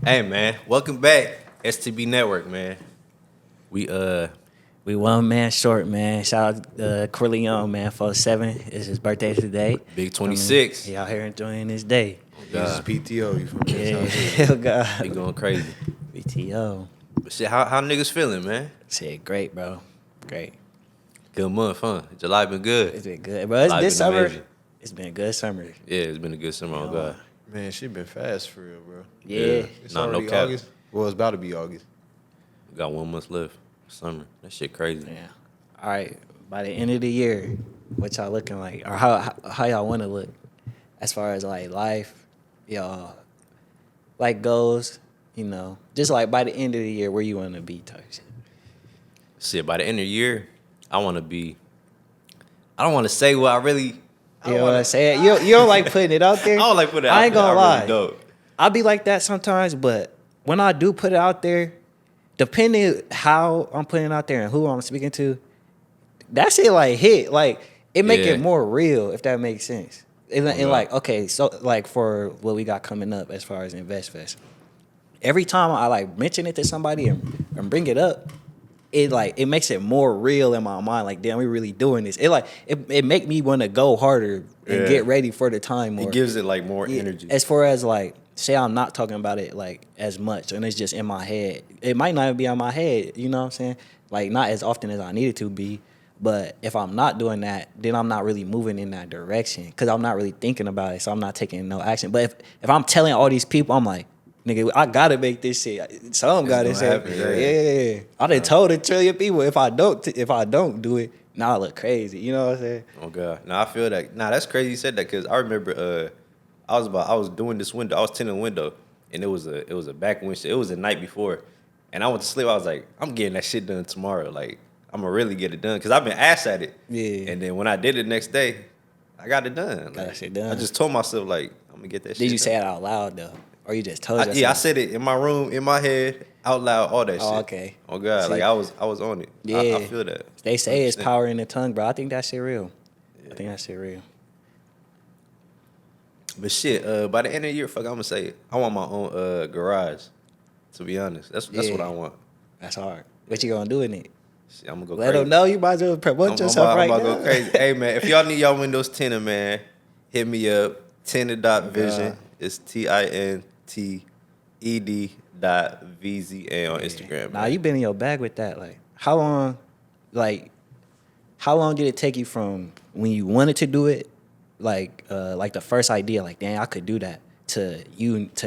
Hey man, welcome back, STB Network, man. We We 1 man short, man. Shout out Corleone, man. 47. It's his birthday today. Big I mean, 26. he out here enjoying his day. Oh Jesus God, PTO, you feel me? Yeah, That's how it is. oh we God. going crazy. BTO. But shit, how niggas feeling, man? Shit, great, bro. Great. Good month, huh? July been good. It's been good, bro. It's Life this been summer. amazing. It's been a good summer. Yeah, it's been a good summer. Oh Yeah. God. Man, shit been fast for real, bro. Yeah. It's Nah, no already cap. August. Well, it's about to be August. We got 1 month left. Summer. That shit crazy. Yeah. All right. By the end of the year, what y'all looking like, or how y'all want to look, as far as like life, y'all like goals. Just like by the end of the year, where you want to be, type shit. Shit, by the end of the year, I want to be. I don't want to say what I really. You know what I'm saying? You don't like putting it out there. I don't like putting it out I ain't there. gonna I lie. really don't. I be like that sometimes, but when I do put it out there, depending how I'm putting it out there and who I'm speaking to, that shit like hit. Like it make Yeah. it more real, if that makes sense. And Yeah. like, okay, so like for what we got coming up as far as InvestFest, every time I like mention it to somebody and bring it up, it makes it more real in my mind. Like, damn, we really doing this. It make me want to go harder and Yeah. get ready for the time more. It gives it like more Yeah, energy. as far as like, say I'm not talking about it like as much and it's just in my head. It might not even be on my head, you know what I'm saying? Like not as often as I need it to be. But if I'm not doing that, then I'm not really moving in that direction because I'm not really thinking about it, so I'm not taking no action. But if I'm telling all these people, I'm like, nigga, I gotta make this shit. Some gotta gonna say, happen, yeah. I done told 1 trillion people if I don't do it, now I look crazy. You know what I'm saying? Oh God. Nah, I feel that. Nah, that's crazy you said that because I remember I was doing this window. I was tinting a window and it was a back window. It was the night before. And I went to sleep. I was like, I'm getting that shit done tomorrow. Like, I'm gonna really get it done. Cause I've been asked at it. Yeah. And then when I did it next day, I got it done. Got that shit done. I just told myself like, I'm gonna get that shit Did you done. say it out loud though, or you just told yourself? Yeah, I said it in my room, in my head, out loud, all that shit. Oh, okay. Oh God, See? like I was on it. Yeah. I feel that. They say it's 100%. power in the tongue, bro. I think that shit real. I think that shit real. But shit, by the end of the year, fuck, I'm gonna say I want my own garage. To be honest, that's Yeah. what I want. That's hard. What you gonna do in it? Shit, I'm gonna go Let crazy. them know you might as well promote yourself I'm right about now. to go crazy. Hey man, if y'all need y'all Windows 10, man, hit me up. Tinted.vision. It's TINTED.VZA on Instagram. Nah, man. you been in your bag with that. Like, how long did it take you from when you wanted to do it, like the first idea, like, dang, I could do that, to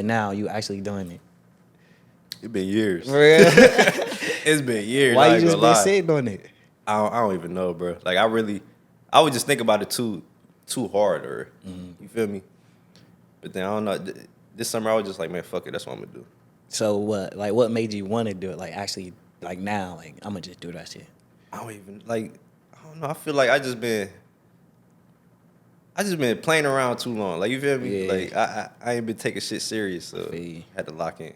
now you actually doing it? It's been years. For real? It's been years. Why I you ain't just gonna been lie. sitting on it? I don't even know, bro. Like I would just think about it too hard, or you feel me? But then I don't know. This summer I was just like, man, fuck it. That's what I'm gonna do. So what made you want to do it? Like, actually, like now, like, I'm gonna just do that shit. I don't even like. I don't know. I feel like I just been playing around too long. Like you feel me? Yeah. Like I ain't been taking shit serious, so Feel you. had to lock in.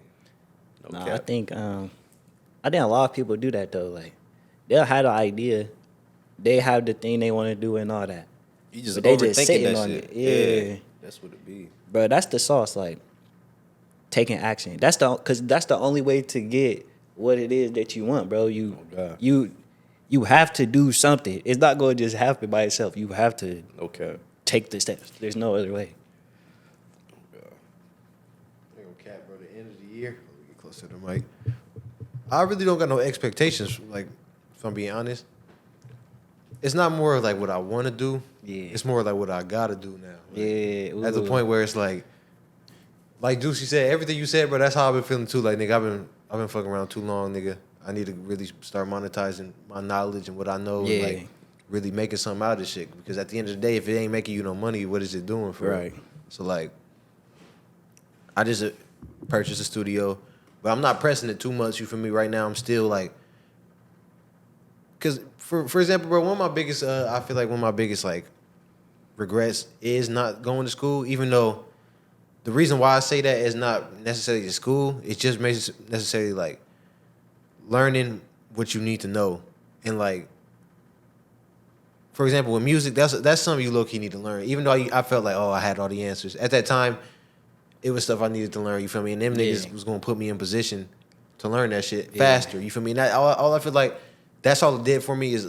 No Nah, cap. I think a lot of people do that though. Like, they'll have the idea, they have the thing they want to do and all that. You just but they just overthinking sitting that on shit. it. Yeah. That's what it be. Bro, that's the sauce. Like, taking action. That's the only way to get what it is that you want, bro. Oh, God. You have to do something. It's not going to just happen by itself. You have to No cap. take the steps. There's no other way. I ain't gonna cap, bro. The end of the year. Let me get closer to the mic. I really don't got no expectations. Like, if I'm being honest, it's not more of like what I want to do. Yeah. It's more like what I gotta do now. Like, Yeah. At the ooh. point where it's like Juicy said, everything you said, bro. That's how I've been feeling too. Like, nigga, I've been fucking around too long, nigga. I need to really start monetizing my knowledge and what I know. Yeah. And, like, really making something out of this shit. Because at the end of the day, if it ain't making you no money, what is it doing for? Right. Real? So like, I just purchased a studio, but I'm not pressing it too much. You feel me? Right now, I'm still like, because for example, bro, one of my biggest, I feel like one of my biggest like regrets is not going to school. Even though the reason why I say that is not necessarily the school, it just makes necessarily like learning what you need to know. And like, for example, with music, that's something you low key need to learn. Even though I felt like, oh, I had all the answers at that time. it was stuff I needed to learn. You feel me? And them niggas Yeah. was gonna put me in position to learn that shit faster. You feel me? And that, all I feel like that's all it did for me is,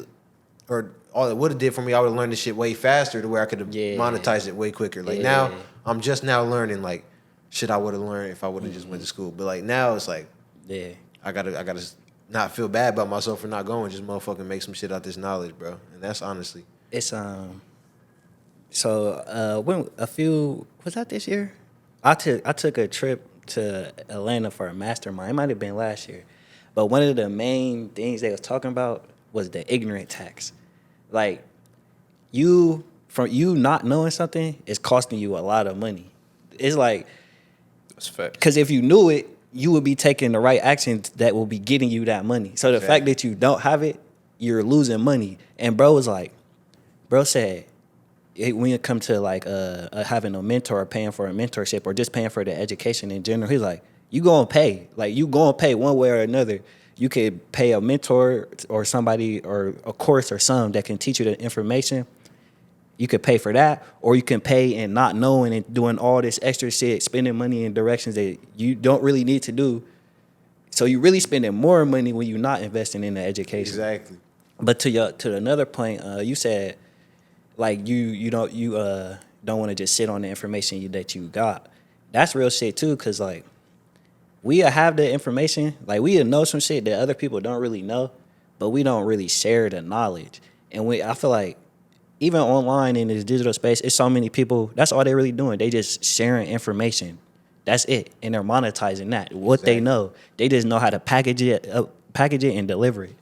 or all it would have did for me, I would have learned this shit way faster to where I could have monetized it way quicker. Like now, I'm just now learning like shit I would have learned if I would have just went to school. But like now it's like, Yeah. I gotta not feel bad about myself for not going. Just motherfucking make some shit out this knowledge, bro. And that's honestly. It's so when was that this year? I took a trip to Atlanta for a mastermind. It might have been last year. But one of the main things they was talking about was the ignorant tax. Like you not knowing something is costing you a lot of money. It's like, That's a fact. because if you knew it, you would be taking the right actions that will be getting you that money. So the fact that you don't have it, you're losing money. And bro said, when it comes to like having a mentor or paying for a mentorship or just paying for the education in general, he's like, you gonna pay. Like you gonna pay one way or another. You could pay a mentor or somebody or a course or some that can teach you the information. You could pay for that, or you can pay and not knowing and doing all this extra shit, spending money in directions that you don't really need to do. So you're really spending more money when you're not investing in the education. Exactly. But to another point, you said like you don't want to just sit on the information that you got. That's real shit too, cause like we have the information, like we know some shit that other people don't really know, but we don't really share the knowledge. And I feel like even online in this digital space, it's so many people. That's all they're really doing. They just sharing information. That's it, and they're monetizing that. What they know, they just know how to package it and deliver it.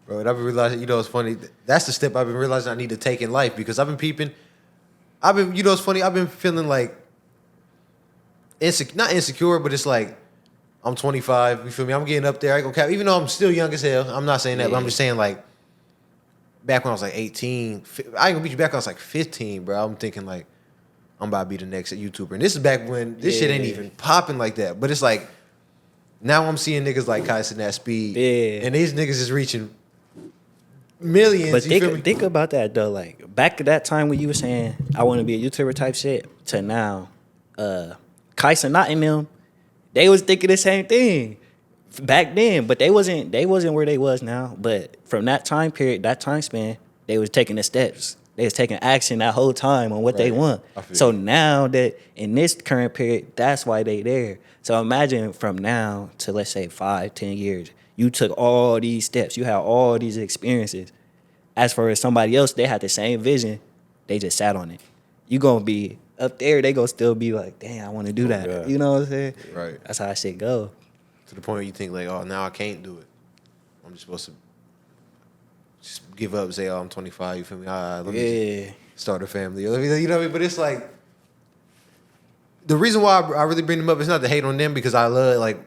Bro, and I've been realizing, you know, it's funny. That's the step I've been realizing I need to take in life because I've been peeping. You know, it's funny. I've been feeling like not insecure, but it's like I'm 25. You feel me? I'm getting up there. I go cap. Even though I'm still young as hell, I'm not saying that, but I'm just saying like back when I was like 18. I ain't gonna beat you back when I was like 15, bro. I'm thinking like I'm about to be the next YouTuber, and this is back when this shit ain't even popping like that. But it's like now I'm seeing niggas like Kyson that speed, and these niggas is reaching millions. But you feel me? think about that though. Like back at that time when you were saying I want to be a YouTuber type shit, to now, Kyson not in them, they was thinking the same thing back then, but they wasn't where they was now. But from that time period, that time span, they was taking the steps. They was taking action that whole time on what they want. So now that in this current period, that's why they there. So imagine from now to let's say 5-10 years, you took all these steps, you had all these experiences. As for somebody else, they had the same vision, they just sat on it. You gonna be up there, they gonna still be like, damn, I want to do that. God. You know what I'm saying? Right. That's how that shit go. To the point where you think like, oh, now I can't do it. I'm just supposed to just give up and say, oh, I'm 25. You feel me? Let me just start a family. You know what I mean? But it's like the reason why I really bring them up is not to hate on them because I love like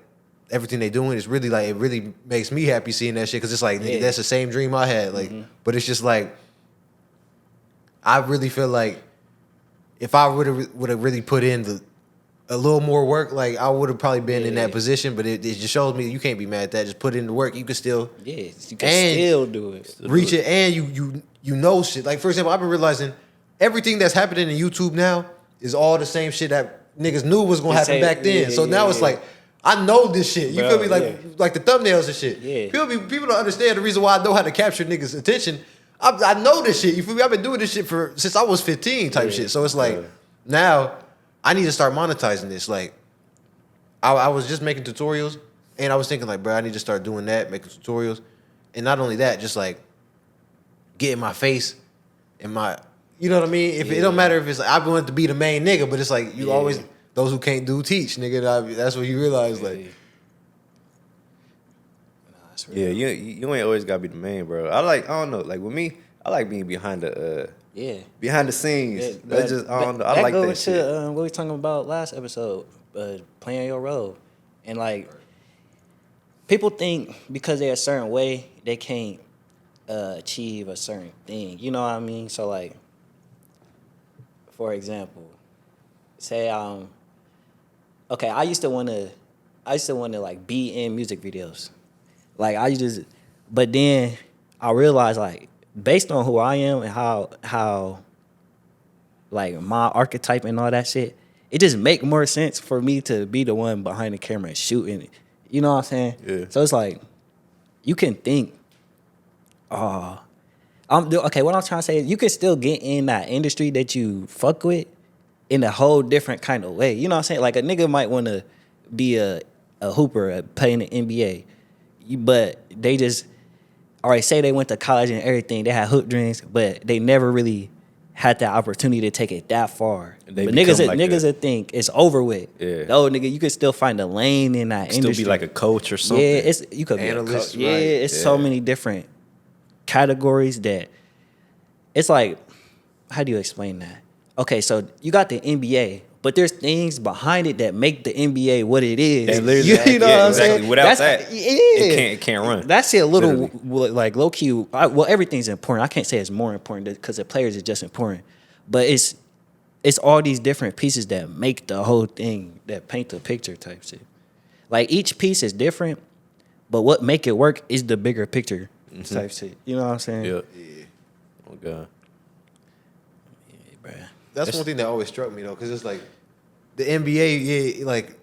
everything they doing. It's really like it really makes me happy seeing that shit because it's like nigga, that's the same dream I had. Like, but it's just like I really feel like if I would have really put in a little more work, like I would have probably been in that position. But it just shows me you can't be mad at that. Just put in the work. You can still you can still do it. Reach it, and you know shit. Like for example, I've been realizing everything that's happening in YouTube now is all the same shit that niggas knew was gonna happen back then. So now it's like I know this shit. You feel me? Like the thumbnails and shit. Yeah. People don't understand the reason why I know how to capture niggas' attention. I know this shit. You feel me? I've been doing this shit since I was 15 type shit. So it's like now I need to start monetizing this. Like I was just making tutorials and I was thinking like, bro, I need to start doing that, making tutorials. And not only that, just like getting my face and my, you know what I mean? If it don't matter if it's like, I want to be the main nigga, but it's like you always, those who can't do teach, nigga. That's what you realize. Like, yeah, you ain't always gotta be the main, bro. I don't know. Like with me, I like being behind the scenes. Yeah, That's just I don't know. I like that goes shit. to what we were talking about last episode, playing your role, and like people think because they're a certain way they can't achieve a certain thing. You know what I mean? So like, for example, say okay, I used to want to like be in music videos. Like but then I realized like based on who I am and how like my archetype and all that shit, it just make more sense for me to be the one behind the camera and shooting it. You know what I'm saying? Yeah. So it's like you can think, okay, what I'm trying to say is you can still get in that industry that you fuck with in a whole different kind of way. You know what I'm saying? Like a nigga might want to be a hooper, play in the NBA, but they just, all right, say they went to college and everything, they had hoop dreams, but they never really had that opportunity to take it that far. And they But become niggas, like niggas that think it's over with. Yeah. No, nigga, you can still find a lane in that Still industry. be like a coach or something. Yeah, you could be Analyst, a coach. Yeah, right. it's so many different categories that it's like, how do you explain that? Okay, so you got the NBA, but there's things behind it that make the NBA what it is. That literally- You know yeah, what I'm exactly. saying? Without That's- that, yeah. it can't run. That shit a little Literally. like low key. Well, everything's important. I can't say it's more important because the players is just important, but it's all these different pieces that make the whole thing, that paint the picture type shit. Like each piece is different, but what make it work is the bigger picture type shit. You know what I'm saying? Yeah. Oh god. Yeah, bruh. That's one thing that always struck me though, because it's like the NBA, yeah, like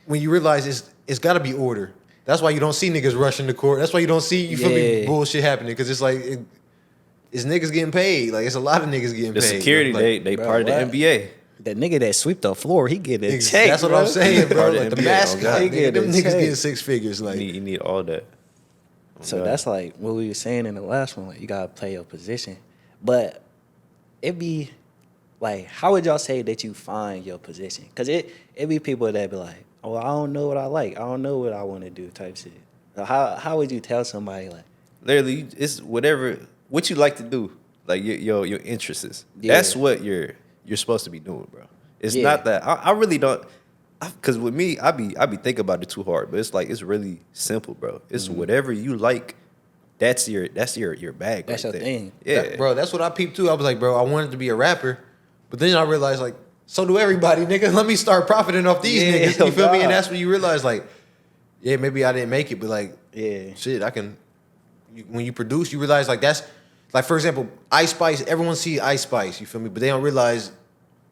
when you realize it's got to be order. That's why you don't see niggas rushing the court. That's why you don't see you feel me Yeah. bullshit happening, because it's like it's niggas getting paid. Like it's a lot of niggas getting The paid. security, Like, they bro, part of the what? NBA. That nigga that sweep the floor, he get a ex- check. that's what bro. I'm saying, bro. Part of Like the the NBA, mascot, oh, God. nigga, them He niggas get a getting check. 6 figures. Like You need all that. Oh, So God. that's like what we were saying in the last one. Like you gotta play your position, but it be like, how would y'all say that you find your position? Cause it be people that be like, oh, I don't know what I like. I don't know what I want to do. Type shit. So how would you tell somebody like, Literally, it's what you like to do, like your interests is. Yeah. That's what you're supposed to be doing, bro. It's Yeah. not that I really don't, because with me, I be thinking about it too hard, but it's like it's really simple, bro. It's Mm-hmm. whatever you like. That's your bag. That's right your there. thing. Yeah, bro, that's what I peeped too. I was like, bro, I wanted to be a rapper, but then I realized like, so do everybody, nigga. Let me start profiting off these Yeah, niggas. You oh feel me? God. And that's when you realize like, yeah, maybe I didn't make it, but like, yeah, shit, I can. When you produce, you realize like that's like, for example, Ice Spice. Everyone see Ice Spice, you feel me? But they don't realize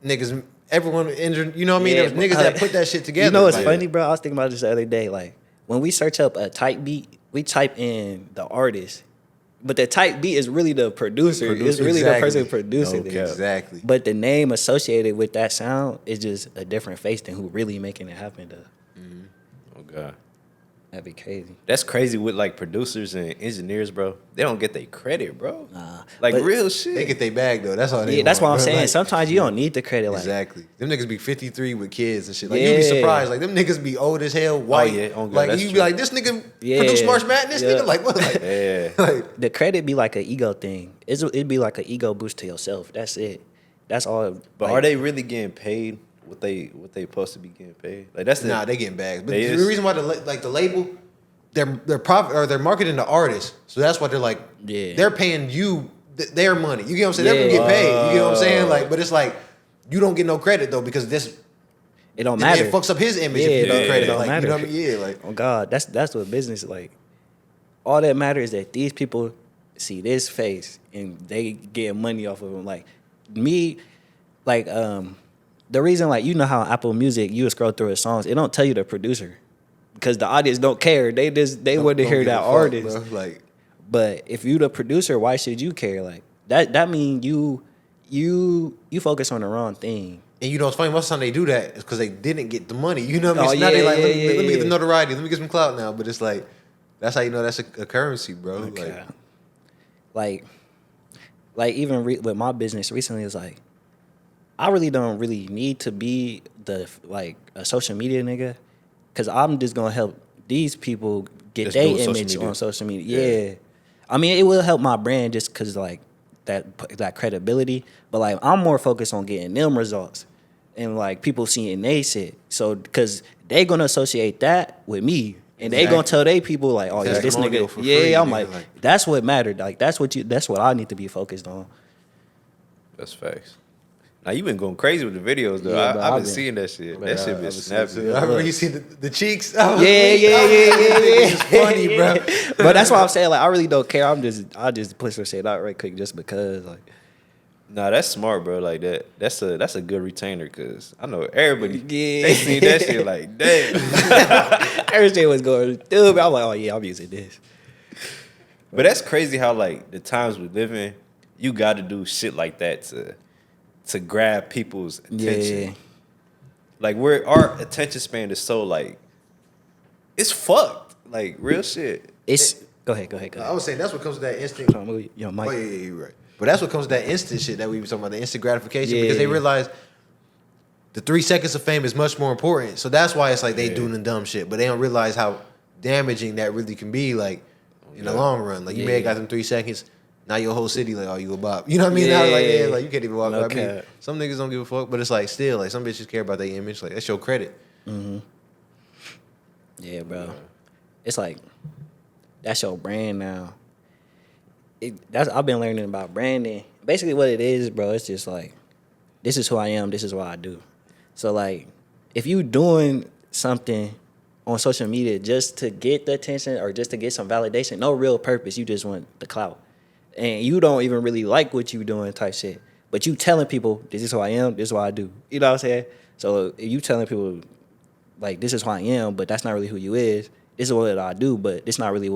niggas. Everyone injured. You know what I mean? Yeah, There's niggas that put that shit together. You know what's like, funny, bro? I was thinking about this the other day. Like when we search up a type beat, we type in the artist, but the type beat is really the producer. It's really the person producing No it. cap. Exactly. But the name associated with that sound is just a different face than who really making it happen. Though Oh god, that'd be crazy. that's crazy with like producers and engineers, bro. They don't get their credit, bro. Nah, Like but- real shit. They get their bag though. That's all they. Yeah, that's what want, I'm bro. saying. Like, Sometimes you don't need the credit. Like exactly. Them niggas be 53 with kids and shit. Like you be Yeah. surprised. Like them niggas be old as hell, white. yeah. Oh, God, like that's you be true. like, this nigga Yeah. produced March Madness. Yeah. Nigga, like what? Like, Yeah. like the credit be like an ego thing. It'd be like an ego boost to yourself. That's it. That's all. But like, are they really getting paid what they supposed to be getting paid? Like that's the nah, they getting bags. But They the is? reason why the label, they're profit or they're marketing the artist. So that's why they're like, Yeah. they're paying you their money. You get what I'm saying? They're gonna Yeah. get paid. You get what I'm saying? Like, but it's like you don't get no credit though because this It don't matter. it fucks up his image Yeah, if you it get don't- credit. it don't Like, matter. you know what I mean? Yeah, like Oh God, that's what business is like. All that matters is that these people see this face and they get money off of them. Like me, like the reason, like, you know how Apple Music, you scroll through his songs, it don't tell you the producer because the audience don't care. They want to don't hear give a that fuck, artist. bro. Like, But if you the producer, why should you care? Like that mean you focus on the wrong thing. and you know, it's funny. Most of the time they do that is because they didn't get the money. You know what I mean? Oh, So now they yeah, like, let yeah, me get the yeah. notoriety. Let me get some clout now. But it's like, that's how you know that's a currency, bro. Like even with my business recently, it's like I really don't really need to be a social media nigga, because I'm just gonna help these people get Just their do it social image media. on social media. Yeah. Yeah. I mean, it will help my brand just because like that credibility, but like I'm more focused on getting them results and like people seeing they shit. So because they gonna associate that with me. And they gonna tell they people like, oh yeah, this Testimonial nigga, for yeah. free, I'm nigga, like, that's what mattered. Like that's what I need to be focused on. That's facts. Now you been going crazy with the videos though. Yeah, bro, I've I've been been- seeing that shit. Bro, That shit I've been been snapping. seeing- I remember Look. you see the cheeks. Yeah. It's funny, bro. But that's why I'm saying like I really don't care. I just push some shit out right quick just because like Nah, that's smart, bro. Like that. That's a good retainer because I know everybody. Yeah. They see that shit like, damn. Everything was going through, but I'm like, oh yeah, I'm using this. But that's crazy how like the times we live in, you got to do shit like that to grab people's attention. Yeah. Like our attention span is so like, it's fucked. Like real shit. It's go ahead. I was saying that's what comes to that instant. Trying to move your mic. Oh yeah, you're right. But that's what comes to that instant shit that we were talking about, the instant gratification, Yeah. because they realize the 3 seconds of fame is much more important. So that's why it's like they Yeah. doing the dumb shit, but they don't realize how damaging that really can be, like in the Yeah. long run. Like you may have Yeah. got them 3 seconds, now your whole city like, oh, you a bop. You know what I mean? Now like, yeah, like you can't even walk. No I mean, cap. some niggas don't give a fuck, but it's like still like some bitches care about their image. Like that's your credit. Yeah, bro. It's like that's your brand now. That's I've been learning about branding. Basically, what it is, bro, it's just like this is who I am. This is what I do. So like, if you doing something on social media just to get the attention or just to get some validation, no real purpose. You just want the clout, and you don't even really like what you doing, type shit. But you telling people this is who I am. This is what I do. You know what I'm saying? So if you telling people like this is who I am, but that's not really who you is. This is what I do, but it's not really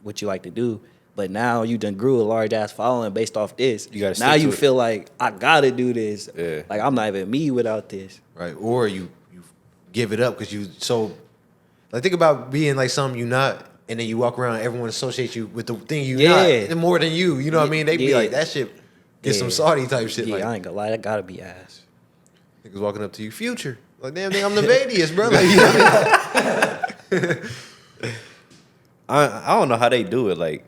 what you like to do. But now you done grew a large ass following based off this. You gotta now stick you to it. feel like I gotta do this. Yeah. Like I'm not even me without this. Right? Or you give it up because you so like think about being like something you not, and then you walk around, everyone associates you with the thing you Yeah. not, and more than you. You know what I mean? They be Yeah. like that shit. Get some Yeah. Saudi type shit. Yeah, Like I ain't gonna lie, that gotta be ass. niggas walking up to you, Future. Like damn thing, I'm the Vadius, bro. Like, you know what I don't know how they do it. Like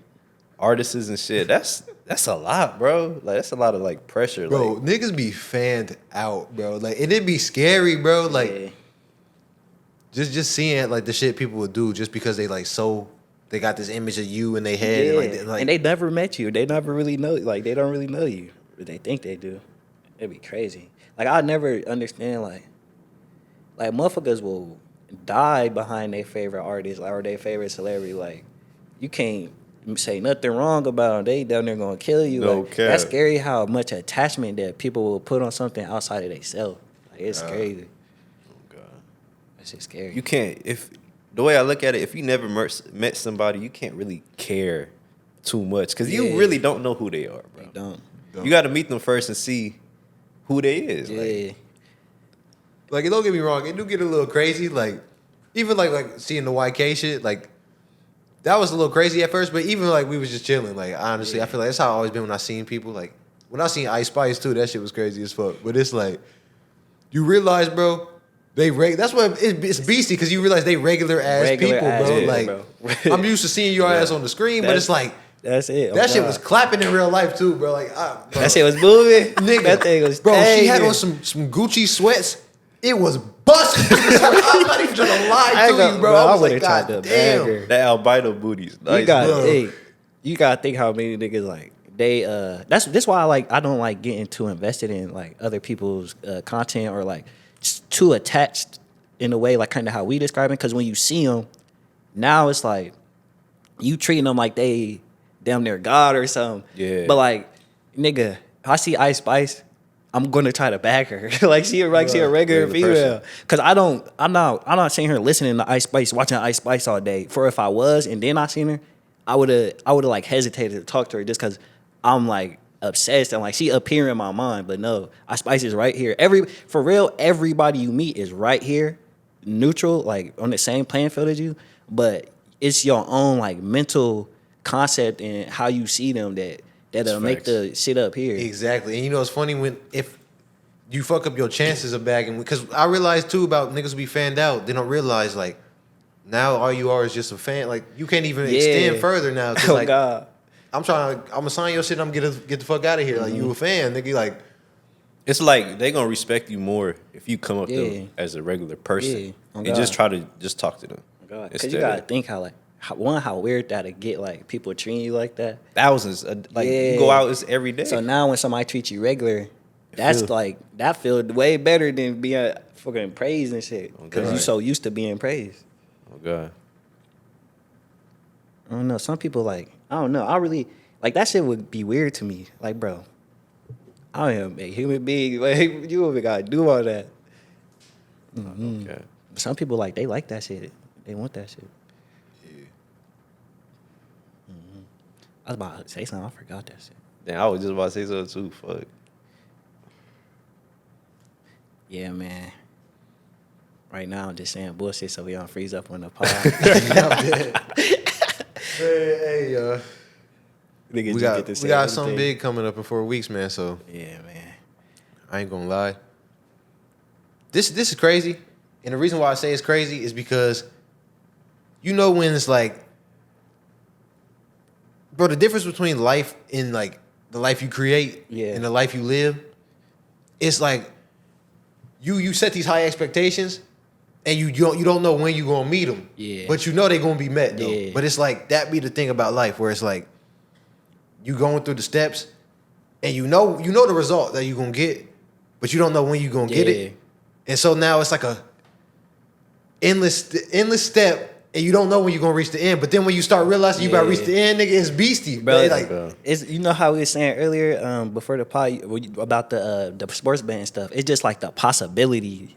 artists and shit. That's a lot, bro. Like that's a lot of like pressure. bro, Like, niggas be fanned out, bro. Like and it be scary, bro. Like Yeah. just seeing like the shit people would do just because they like so they got this image of you in their head. Yeah. And, like, And they never met you. They never really know. Like they don't really know you, but they think they do. It'd be crazy. Like I never understand. Like motherfuckers will die behind their favorite artist or their favorite celebrity. Like you can't say nothing wrong about them. They down there gonna kill you. No Like, cap. that's scary how much attachment that people will put on something outside of themselves. Like it's crazy. That shit's scary. you can't if the way I look at it, if you never met somebody, you can't really care too much because Yeah. you really don't know who they are, bro. They don't. You got to meet them first and see who they is. Yeah. Like, don't get me wrong, it do get a little crazy. Like even like seeing the YK shit, like that was a little crazy at first, but even like we was just chilling. Like honestly, I feel like that's how I always been when I seen people. Like when I seen Ice Spice too, that shit was crazy as fuck. But it's like you realize, bro, that's what it's beastie because you realize they regular ass Regular people, ass bro. people, Like bro. I'm used to seeing your ass on the screen, but That's- it's like That's it. that Oh, shit God. was clapping in real life too, bro. Like bro. That shit was moving. Nigga, That thing was bro. She had tagging. on some Gucci sweats. It was busting. I'm not even trying to lie I ain't to gonna- you, bro. bro, I I was like, would've tried God to damn. bag her. that albino booties. Nice, You got bro. hey, you gotta think how many niggas like they that's why I don't like getting too invested in like other people's content or like just too attached in a way like kind of how we describe it because when you see them now it's like you treating them like they damn near God or something. Yeah. But like nigga, if I see Ice Spice, I'm gonna try to bag her. Like she a regular Regular female. person. Cause I'm not sitting here listening to Ice Spice, watching Ice Spice all day. For if I was and then I seen her, I would have like hesitated to talk to her just cause I'm like obsessed and like she up here in my mind. But no, Ice Spice is right here. For real, everybody you meet is right here, neutral, like on the same playing field as you. But it's your own like mental concept and how you see them that'll make facts. the shit up here. Exactly. And you know, it's funny if you fuck up your chances of bagging, because I realized too about niggas who be fanned out. They don't realize like now all you are is just a fan. Like you can't even Yeah. extend further now. 'Cause, Oh like God. I'm gonna sign your shit. I'm gonna get the fuck out of here. Like you a fan, nigga. Like It's like they gonna respect you more if you come up to Yeah. them as a regular person Yeah. Oh, and just God. try to just talk to them. Because Instead you gotta of think how weird that'll get like people treating you like that. thousands. Like Yeah. you go out, it's every day. So now when somebody treats you regular, that's feel- like that feels way better than being fucking praised and shit. Oh, Because God. you so used to being praised. oh God. I don't know. Some people like I don't know. I really like that shit would be weird to me. Like, bro, I don't even make human beings. Like you even gotta do all that. Okay. Some people they like that shit. They want that shit. Yeah. I was about to say something. I forgot that shit. Damn, I was just about to say something too. Fuck. Yeah, man. Right now I'm just saying bullshit so we don't freeze up on the pod. Hey, Niggas we just got get to say we got something everything. big coming up in 4 weeks, man. So Yeah, man. I ain't gonna lie. This is crazy, and the reason why I say it's crazy is because you know when it's like, bro, the difference between life and like the life you create Yeah. and the life you live, it's like you set these high expectations, and you don't know when you gonna meet them. Yeah. But you know they gonna be met though. Yeah. But it's like that be the thing about life, where it's like you going through the steps, and you know the result that you gonna get, but you don't know when you gonna get Yeah. it. And so now it's like a endless step, and you don't know when you're gonna reach the end. But then when you start realizing you about to reach Yeah. the end, nigga, it's beastie, Bro, They like, bro. it's you know how we were saying earlier before the pod about the sports betting stuff. It's just like the possibility,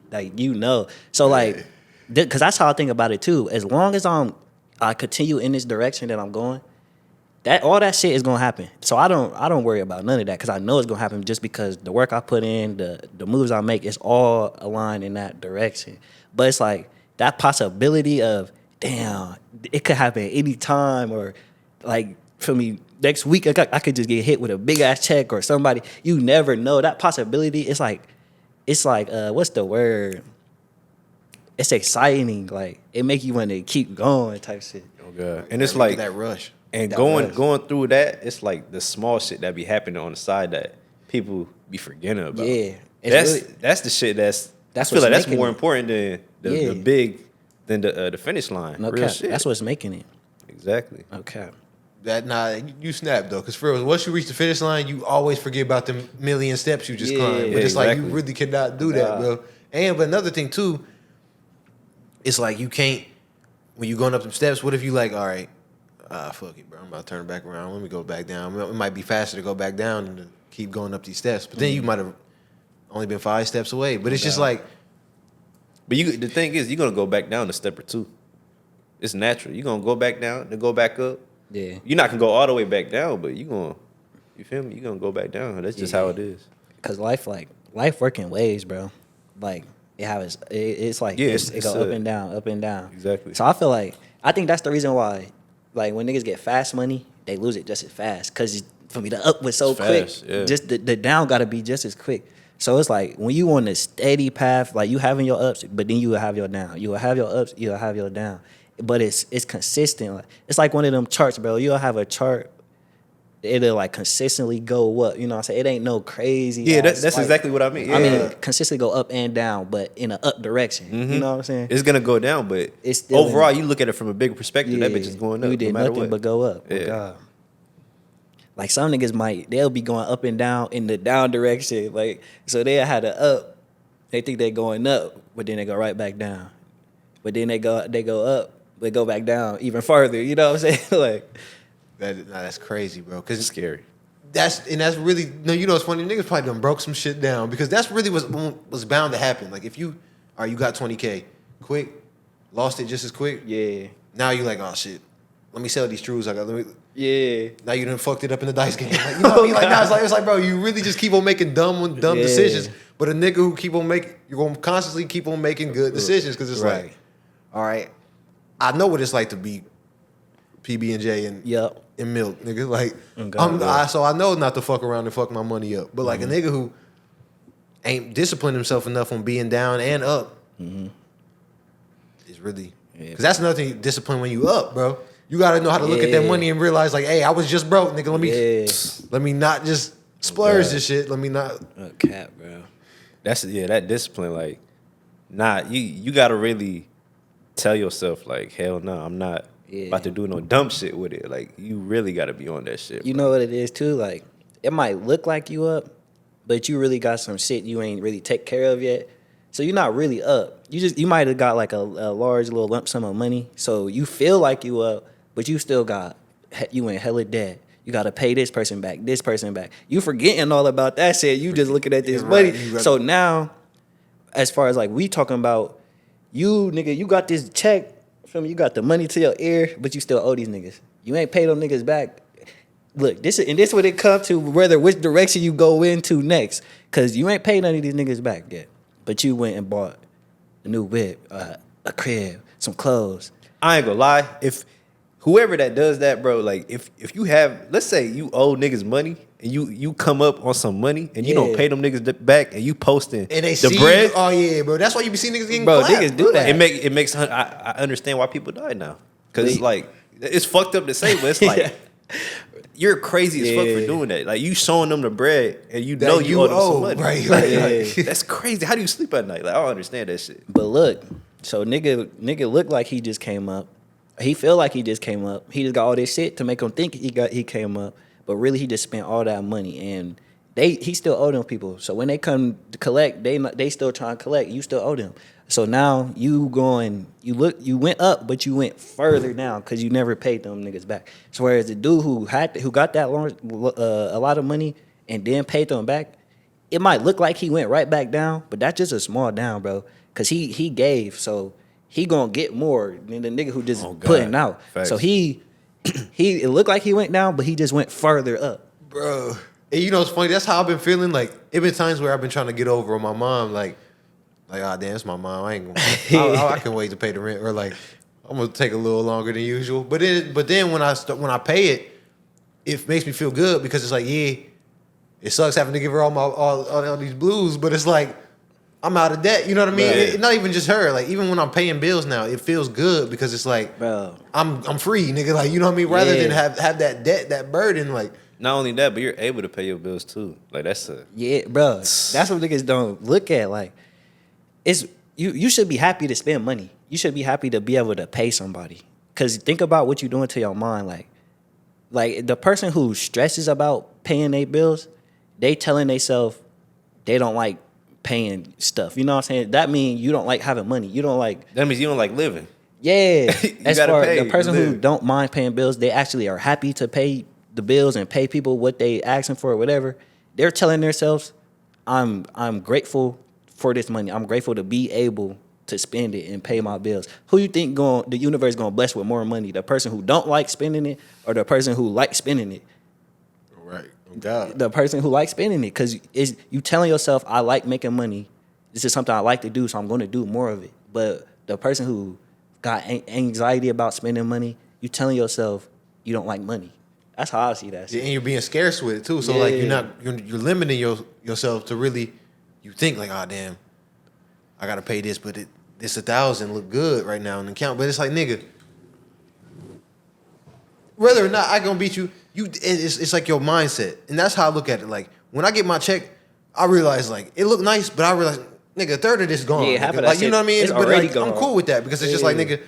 So like, because that's how I think about it too. As long as I continue in this direction that I'm going, that all that shit is gonna happen. So I don't worry about none of that because I know it's gonna happen just because the work I put in, the moves I make, is all aligned in that direction. But it's like that possibility of damn, it could happen any time, or like for me next week I could just get hit with a big ass check or somebody. You never know that possibility. It's like what's the word? It's exciting. Like it make you want to keep going type shit. Oh god. And it's that- like that rush. and That going rush. going through that, it's like the small shit that be happening on the side that people be forgetting about. Yeah. It's That's the shit that's I That's feel like what's that's making more it. important than Yeah. the big than the finish line. No Real cap. shit. That's what's making it. exactly. No cap. You snap though, because for real, once you reach the finish line, you always forget about the million steps you just Yeah. climbed. But Yeah, it's like you exactly. really cannot do that, Nah. bro. But another thing too, it's like you can't when you going up them steps. What if you like, all right, fuck it, bro, I'm about to turn it back around. Let me go back down. It might be faster to go back down than to keep going up these steps. But then you might have only been 5 steps away. But it's just like, But the thing is, you're gonna go back down a step or two. It's natural. You're gonna go back down, then go back up. Yeah. You're not gonna go all the way back down, but you feel me? You're gonna go back down. That's just Yeah. how it is. Cause life work in waves, bro. Like it's like Yeah, it go it's up and down, up and down. Exactly. So I think that's the reason why, like when niggas get fast money, they lose it just as fast. Cause for me, the up was so It's quick. fast, yeah. Just the down got to be just as quick. So it's like when you on a steady path, like you having your ups, but then you will have your down. You will have your ups, you will have your down. But it's consistent. Like, it's like one of them charts, bro. You'll have a chart. It'll like consistently go up. You know what I'm saying? It ain't no crazy. Yeah, ass, that's like- exactly what I mean. I mean, Yeah. consistently go up and down, but in an up direction. You know what I'm saying? It's gonna go down, but It's still overall, you look at it from a bigger perspective. That Yeah, bitch is going up. You did no matter nothing what. but go up. Oh, Yeah. God. Like some niggas they'll be going up and down in the down direction. Like so they had a up, they think they're going up, but then they go right back down. But then they go up, they go back down even farther. You know what I'm saying? Like that's crazy, bro. It's Because scary. that's really no. You know, it's funny. Niggas probably done broke some shit down because that's really was bound to happen. Like if you got 20K quick, lost it just as quick. yeah, Now you like, oh shit, let me sell these truths. yeah. Now you done fucked it up in the dice game. Like, you know what I mean? Like now it's like, bro, you really just keep on making dumb Yeah. decisions. But a nigga who keep on you're gonna constantly keep on making good decisions because it's Right. like, all right, I know what it's like to be PB&J and Yup. and milk, nigga. Like, God, so I know not to fuck around and fuck my money up. But like a nigga who ain't disciplined himself enough on being down and up is really because that's another thing. Discipline when you up, bro. You gotta know how to look at that Yeah. money and realize like, hey, I was just broke, nigga. Yeah. Let me not just splurge God. this shit. Let me not. A cat, bro. That's that discipline. Like, you gotta really tell yourself like, hell no, I'm not Yeah. about to do no dumb shit with it. Like, you really gotta be on that shit. You know what it is too? Like it might look like you up, but you really got some shit you ain't really take care of yet. So you're not really up. You might have got like a large little lump sum of money. So you feel like you up, but you still got you in hella debt. You gotta pay this person back, this person back. You forgetting all about that shit. You just looking at this Yeah, money. right. You got- So now, as far as like we talking about, you nigga, you got this check from you got the money to your ear, but you still owe these niggas. You ain't paid them niggas back. Look, this is what it comes to, whether which direction you go into next. Cause you ain't paid none of these niggas back yet. But you went and bought a new whip, a crib, some clothes. I ain't gonna lie. If whoever that does that, bro, like if you have, let's say you owe niggas money and you come up on some money and you don't Yeah. pay them niggas back and you posting And they the see bread, you, oh yeah, bro. That's why you be seeing niggas getting Bro, clapped, niggas do that. it makes I understand why people die now. Cause it's Wait. like it's fucked up to say, but it's like Yeah. you're crazy as fuck for Yeah. doing that. Like you showing them the bread and you That know you owe them some money. right? Yeah. Like, That's crazy. How do you sleep at night? Like I don't understand that shit. But look, so nigga looked like he just came up. He feel like he just came up. He just got all this shit to make him think he came up. But really he just spent all that money and he still owe them people. So when they come to collect, they still trying to collect. You still owe them. So now you went up, but you went further down because you never paid them niggas back. So whereas the dude who got that a lot of money and then paid them back, it might look like he went right back down, but that's just a small down, bro. Cause he gave, so he gonna get more than the nigga who just Oh, God. putting out. Facts. So he it looked like he went down, but he just went further up. bro. And you know it's funny. That's how I've been feeling. Like it been times where I've been trying to get over on my mom. Like ah, damn, it's my mom. I ain't gonna. I can wait to pay the rent, or like I'm gonna take a little longer than usual. But then when I pay it, it makes me feel good because it's like yeah, it sucks having to give her all these blues, but it's like I'm out of debt. You know what I mean? Right. It's not even just her. Like even when I'm paying bills now, it feels good because it's like Bro. I'm free, nigga. Like you know what I mean? Rather than Yeah. have that debt, that burden, like. Not only that, but you're able to pay your bills too. Like that's a Yeah, bro. That's what niggas don't look at. Like, it's you should be happy to spend money. You should be happy to be able to pay somebody. Cause think about what you're doing to your mind. Like the person who stresses about paying their bills, they telling themselves they don't like paying stuff. You know what I'm saying? That means you don't like having money. You don't like that means you don't like living. yeah. You As gotta far pay the to person who live. don't mind paying bills, they actually are happy to pay the bills and pay people what they asking for or whatever. They're telling themselves, I'm grateful for this money. I'm grateful to be able to spend it and pay my bills. Who you think the universe gonna bless with more money? The person who don't like spending it or the person who likes spending it? Right. Oh God. The person who likes spending it, because you telling yourself, I like making money. This is something I like to do, so I'm going to do more of it. But the person who got anxiety about spending money, you telling yourself you don't like money. That's how I see that. Yeah, shit. and you're being scarce with it too. So like Yeah. you're limiting yourself to really. You think like, oh damn, I gotta pay this, but this 1,000 look good right now in the account. But it's like nigga, whether or not I gonna beat you, it's like your mindset, and that's how I look at it. Like when I get my check, I realize like it look nice, but I realize nigga, a third of this gone. Yeah, nigga. half of that Like you shit know what I mean? is But already like, I'm gone. cool with that because it's just like Yeah. nigga.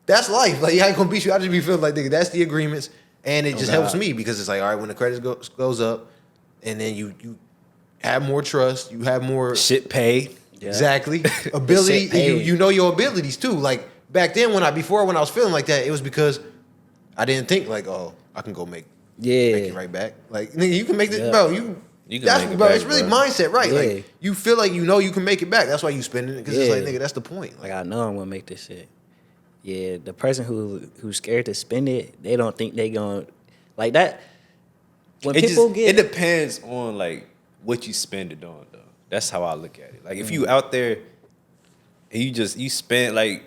That's life. Like, I ain't gonna beat you. I just be feeling like, nigga, that's the agreements. And it just helps God. me because it's like, all right, when the credit goes up and then you have more trust, you have more Shit paid. Yeah. exactly ability. Shit paid. And you know your abilities too. Like back then when I was feeling like that, it was because I didn't think like, oh, I can go make it right back. Like nigga, you can make this, Yeah. bro. You can That's make it bro. back, It's really bro. mindset, right? Yeah. Like you feel like you know you can make it back. That's why you spending it because it's like, Yeah. nigga, that's the point. Like I know I'm gonna make this shit. Yeah, the person who's scared to spend it, they don't think they gonna like that. When It people just it depends on like what you spend it on though. That's how I look at it. Like if you out there and you spend like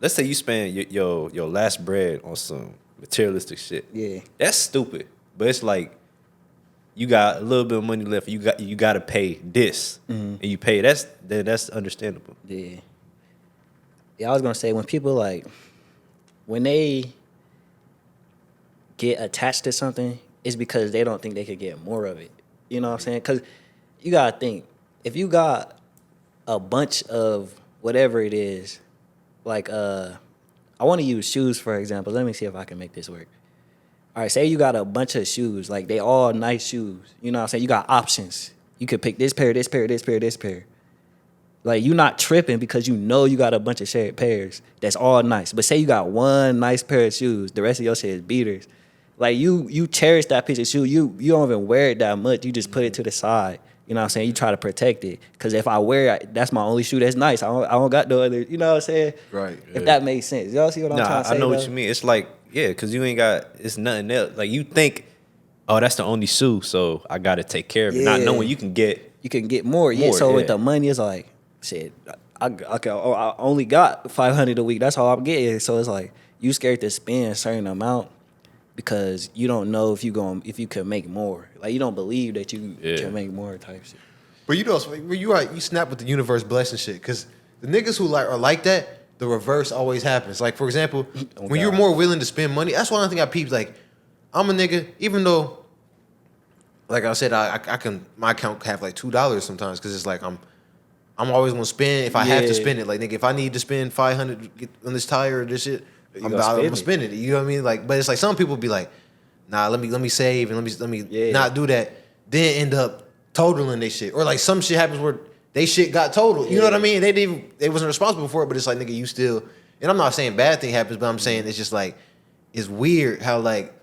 let's say you spend your last bread on some materialistic shit. Yeah. That's stupid. But it's like you got a little bit of money left. You got to pay this, and you pay. That's understandable. Yeah. Yeah, I was gonna say when people like when they get attached to something, it's because they don't think they could get more of it. You know what I'm saying? Because you gotta think if you got a bunch of whatever it is, like I want to use shoes for example. Let me see if I can make this work. All right, say you got a bunch of shoes, like they all nice shoes. You know what I'm saying? You got options. You could pick this pair, this pair, this pair, this pair. Like you not tripping because you know you got a bunch of shared pairs that's all nice. But say you got one nice pair of shoes, the rest of your shit is beaters. Like you cherish that piece of shoe. You don't even wear it that much. You just put it to the side. You know what I'm saying? You try to protect it. Because if I wear it, that's my only shoe that's nice. I don't got no other, you know what I'm saying? Right. If that makes sense. Y'all see what I'm trying to say? I know though? what you mean. It's like, yeah, because you ain't got, it's nothing else. Like, you think, oh, that's the only shoe, so I got to take care of it. Not Yeah. knowing you can get. You can get more. Yeah. More, So with yeah. the money, it's like, shit, I only got $500 a week. That's all I'm getting. So it's like, you scared to spend a certain amount because you don't know if you can make more. Like, you don't believe that you can make more type shit. But you know, when you snap with the universe blessing shit, because the niggas who are like that, the reverse always happens. Like, for example, when you're more willing to spend money, that's one thing I peeped. Like, I'm a nigga, even though, like I said, I can, my account can have like $2 sometimes, because it's like I'm always gonna spend if I have to spend it. Like, nigga, if I need to spend $500 on this tire or this shit, I'm gonna spend it. You know what I mean? Like, but it's like some people be like, nah, let me save and let me not do that. Then end up totaling they shit, or like some shit happens where they shit got totaled. You know what I mean? They wasn't responsible for it, but it's like, nigga, you still. And I'm not saying bad thing happens, but I'm saying it's just like, it's weird how like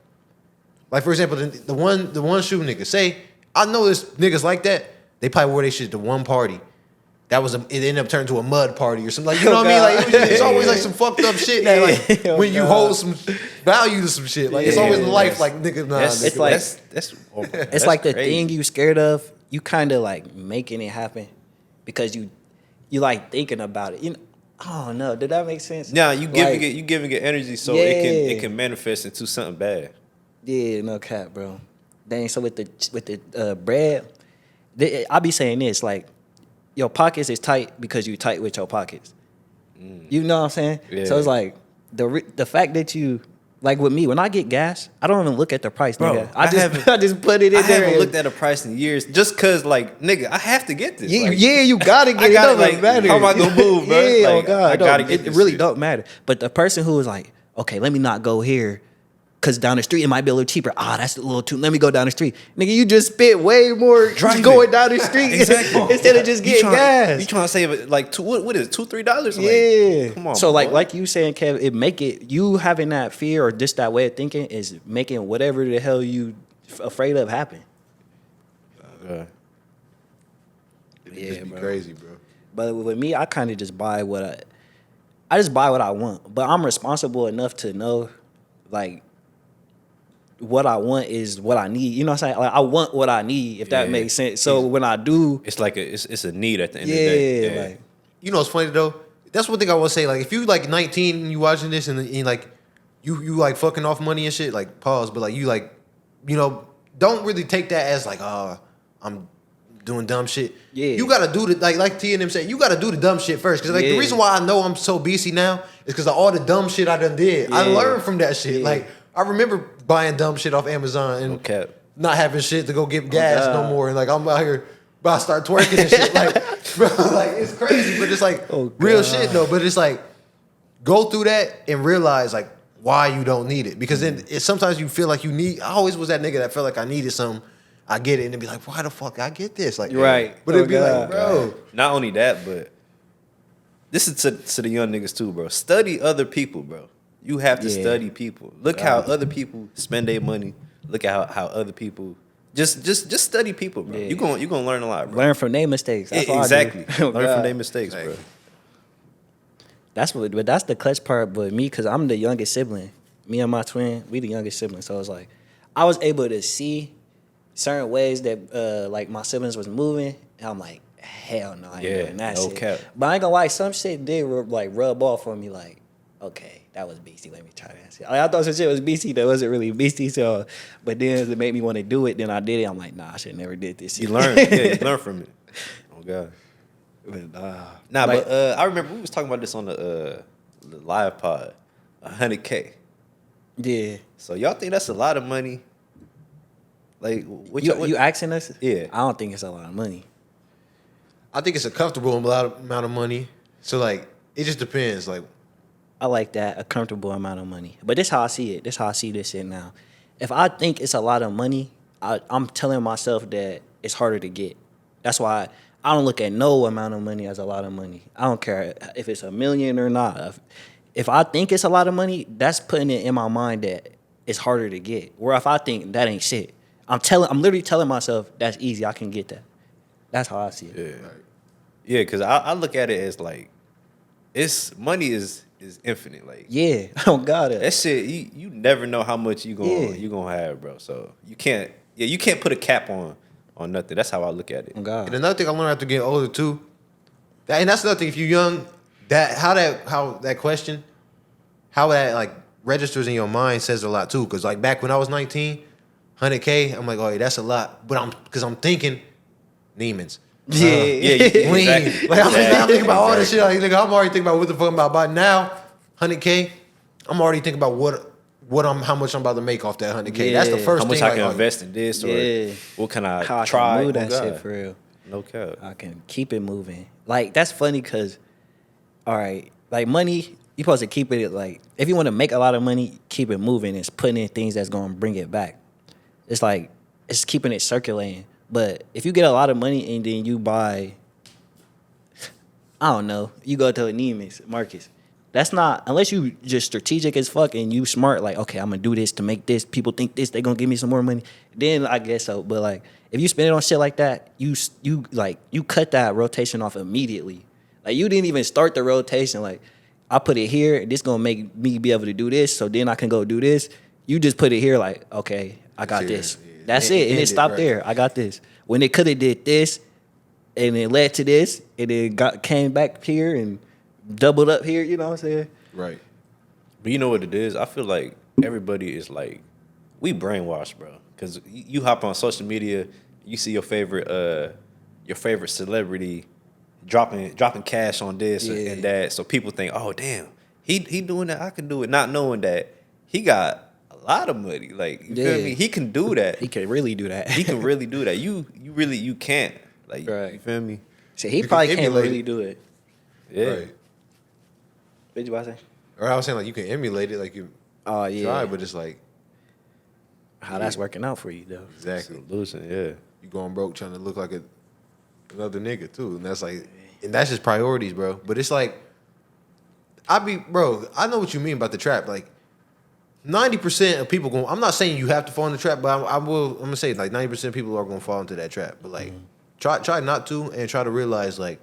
for example, the one shoe nigga, say I know this niggas like that. They probably wore they shit to one party. It ended up turning to a mud party or something. Like, you know what I mean? Like, it's always like some fucked up shit that like when you hold some value to some shit. Like, it's always in life like, nigga, nah. It's like That's like the crazy. thing you scared of. You kind of like making it happen because you like thinking about it. You know, I don't know. Did that make sense? Nah, you Like, giving it energy so Yeah. it can manifest into something bad. Yeah, no cap, bro. Dang. So with the bread, I be saying this like, your pockets is tight because you tight with your pockets. You know what I'm saying? Yeah. So it's like the fact that you like with me when I get gas, I don't even look at the price, Bro, nigga. I just put it in I there. haven't looked at a price in years just cause like, nigga, I have to get this. Yeah, Like, you gotta get I it. gotta, It don't like, matter. how am I gonna move, bro? Yeah, Like, oh God, I gotta it get this really shit. don't matter. But the person who was like, okay, let me not go here, cause down the street it might be a little cheaper. That's a little too. Let me go down the street, nigga. You just spent way more Driving. going down the street instead of just getting gas. You trying to save it like what is it, $2-3? Yeah. Like, come on. So bro. like you saying, Kev, you having that fear or just that way of thinking is making whatever the hell you afraid of happen. It Yeah, just be bro. crazy, bro. But with me, I kind of just buy what I just buy what I want. But I'm responsible enough to know, like, what I want is what I need. You know what I'm saying? Like, I want what I need, if that Yeah. makes sense. So when I do, It's like it's a need at the end of the day. yeah, like, You know what's funny though? That's one thing I want to say. Like, if you like 19 and you watching this and like you like fucking off money and shit, like pause. But like you like, you know, don't really take that as like, I'm doing dumb shit. Yeah. You gotta do the like T and them said, you gotta do the dumb shit first. Cause like the Yeah. reason why I know I'm so BC now is because of all the dumb shit I done did. I Yeah. learned from that shit. Yeah. Like I remember buying dumb shit off Amazon and No cap. not having shit to go get gas no God. more. And like I'm out here about to start twerking and shit. Like, bro, like it's crazy, but it's like Oh, real God. shit though. But it's like go through that and realize like why you don't need it. Because then sometimes you feel like you need. I always was that nigga that felt like I needed something. I get it and then be like, why the fuck I get this? Like, Right. But Oh, it'd be God. like, bro. Not only that, but this is to the young niggas too, bro. Study other people, bro. You have to Yeah. study people. Look how other people spend their money. Look at how other people just study people, bro. Yeah. You gonna learn a lot, bro. learn from their mistakes. That's what I do. Exactly. Oh, Learn God. from their mistakes, bro. But that's the clutch part. But me, cause I'm the youngest sibling. Me and my twin, we the youngest sibling. So it's like I was able to see certain ways that like my siblings was moving, and I'm like, hell no, I ain't Yeah, doing that no shit. cap. But I ain't gonna lie, some shit did rub off on me. Like, okay, that was BC. Let me try that shit. Like, I thought some shit was BC that wasn't really BC. So, but then it made me want to do it. Then I did it. I'm like, nah, I should never did this shit. You learn. Yeah, you learn from it. Oh God. But, Nah, like- but I remember we was talking about this on the live pod. 100K. yeah. So y'all think that's a lot of money? Like what You asking us? Yeah. I don't think it's a lot of money. I think it's a comfortable amount of money. So like it just depends. Like I like that, a comfortable amount of money. But this how I see it. This how I see this shit now. If I think it's a lot of money, I'm telling myself that it's harder to get. That's why I don't look at no amount of money as a lot of money. I don't care if it's $1 million or not. If I think it's a lot of money, that's putting it in my mind that it's harder to get. Where if I think that ain't shit, I'm literally telling myself that's easy. I can get that. That's how I see it. Yeah, yeah. Because I look at it as like, money is infinite. Like, Yeah, oh God, that shit, you never know how much you gonna have, bro. So you can't put a cap on nothing. That's how I look at it. oh God. And another thing I learned after getting older too, and that's another thing. If you're young, how that question, how that like registers in your mind says a lot too. Because like back when I was 19, 100K, I'm like, oh yeah, that's a lot. But I'm thinking Neiman's. Yeah, yeah, Lean. exactly. Like I'm thinking about all this Exactly. shit. Like nigga, I'm already thinking about what the fuck I'm about now. 100K. I'm already thinking about how much I'm about to make off that 100K. That's the Yeah. first How much thing. I like, can oh, invest in this, or Yeah. what can I How I try? can move Oh, that God. shit for real. No cap. I can keep it moving. Like that's funny because, all right, like money, you supposed to keep it like if you want to make a lot of money, keep it moving. It's putting in things that's gonna bring it back. It's like it's keeping it circulating. But if you get a lot of money and then you buy, I don't know, you go to a Neiman's Marcus. That's not unless you just strategic as fuck and you smart. Like okay, I'm gonna do this to make this. People think this, they gonna give me some more money. Then I guess so. But like if you spend it on shit like that, you cut that rotation off immediately. Like you didn't even start the rotation. Like I put it here. This gonna make me be able to do this. So then I can go do this. You just put it here. Like okay, I got Here, this. yeah. That's And it. And end it it, stopped right. there. I got this. When it could have did this, and it led to this, and it came back here and doubled up here. You know what I'm saying? right. But you know what it is? I feel like everybody is like, we brainwashed, bro. Because you hop on social media, you see your favorite celebrity dropping cash on this Yeah. and that. So people think, oh damn, he doing that, I can do it, not knowing that he got a lot of money. Like you feel Yeah. me? He can do that. He can really do that. He can really do that. You can't. Like you Right. feel me? So he You can probably can't emulate really it. do it. Yeah. Right. What you about to say? Or I was saying like you can emulate it, like you Oh yeah. try, but it's like How that's working out for you though. exactly. Losing, yeah. You going broke trying to look like another nigga too, and that's just priorities, bro. But it's like I know what you mean about the trap. Like 90% of people I'm not saying you have to fall in the trap, but I'm gonna say like 90% of people are gonna fall into that trap. But like try not to, and try to realize like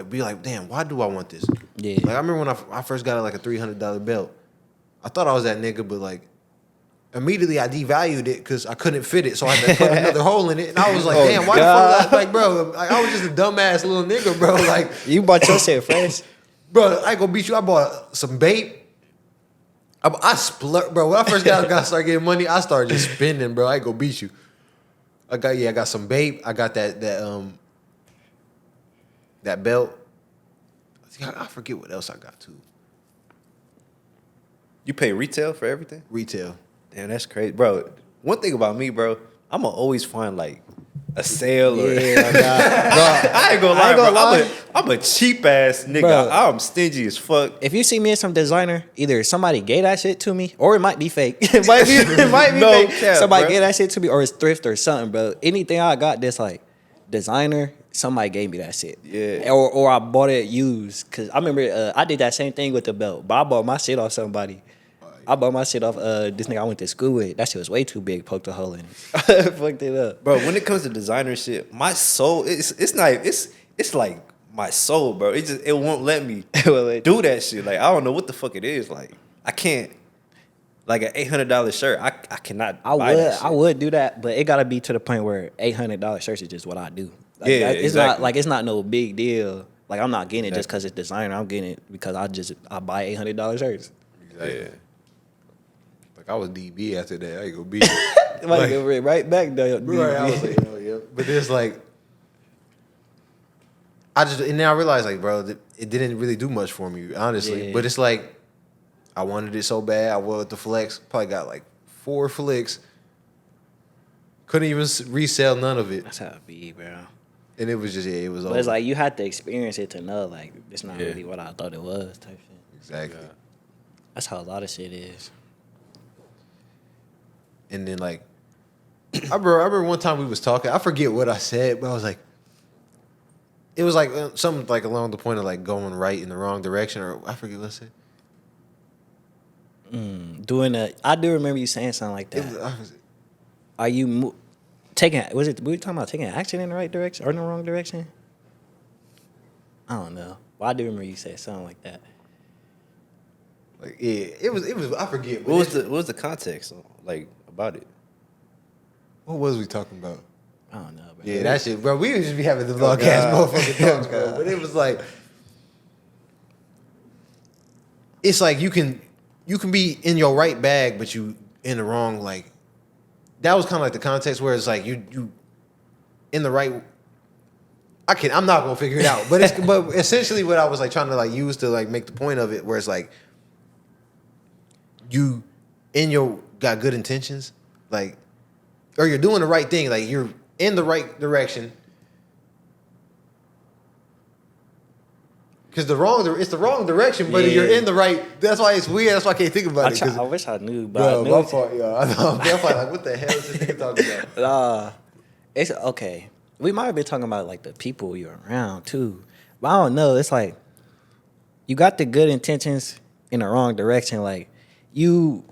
be like, damn, why do I want this? Yeah. Like I remember when I first got like a $300 belt. I thought I was that nigga, but like immediately I devalued it because I couldn't fit it, so I had to put another hole in it. And I was like, damn, why the fuck? Like, bro, like, I was just a dumbass little nigga, bro. Like, You bought your shit fresh. bro, I ain't gonna beat you. I bought some bait. I splurged, bro. When I first started getting money, I started just spending, bro. I ain't gonna beat you. I got some bait. I got that belt. I forget what else I got too. You pay retail for everything? Retail. Damn, that's crazy, bro. One thing about me, bro, I'ma always find like a sale or Yeah, bro. I ain't gonna lie, bro. I'm a cheap ass nigga. Bro. I'm stingy as fuck. If you see me in some designer, either somebody gave that shit to me, or it might be fake. it might be No fake. cap, Somebody bro. gave that shit to me, or it's thrift or something, bro. Anything I got that's like designer, somebody gave me that shit. Yeah. Or I bought it used. Cause I remember I did that same thing with the belt, but I bought my shit off somebody. I bought my shit off this nigga I went to school with. That shit was way too big. Poked a hole in it. Fucked it up. Bro, when it comes to designer shit, my soul, it's like my soul, bro. It won't let me do that shit. Like, I don't know what the fuck it is. Like, I can't. Like an $800 shirt, I cannot buy that shit. I would do that, but it gotta be to the point where $800 shirts is just what I do. Like, Yeah, it's exactly. not like it's not no big deal. Like I'm not getting it just because it's designer. I'm getting it because I buy $800 shirts. Exactly. Yeah. Like I was DB after that. I ain't gonna beat you. It might go right back though. Right, I was like, oh yeah. But it's like, and then I realized like, bro, that it didn't really do much for me, honestly. Yeah. But it's like, I wanted it so bad. I wanted the flex. Probably got like 4 flicks. Couldn't even resell none of it, That's how it be, bro. and it was just it was But over. it's like you had to experience it to know like it's not Yeah. really what I thought it was type shit. exactly. That's how a lot of shit is. And then like, I remember one time we was talking. I forget what I said, but I was like, it was like something like along the point of like going right in the wrong direction, or I forget what I said. I do remember you saying something like that. Are you taking? Was it? We were talking about taking action in the right direction or in the wrong direction? I don't know. Well, I do remember you said something like that. Like, yeah, it was. I forget. What was the context like about it? What was we talking about? I don't know. Bro. Yeah, that shit, bro. We would just be having the vlog ass motherfucking talks, bro. But it was like, it's like you can be in your right bag, but you in the wrong. Like, that was kind of like the context where it's like you in the right. I'm not gonna figure it out, but essentially what I was like trying to like use to like make the point of it, where it's like you got good intentions, like, or you're doing the right thing, like you're in the right direction. Because it's the wrong direction, but you're in the right. That's why it's weird. That's why I can't think about it. I wish I knew, but Bro, I knew my fault, yo. I'm definitely like, what the hell is this nigga talking about? It's okay. We might have been talking about like the people you're around too, but I don't know. It's like you got the good intentions in the wrong direction. Like you.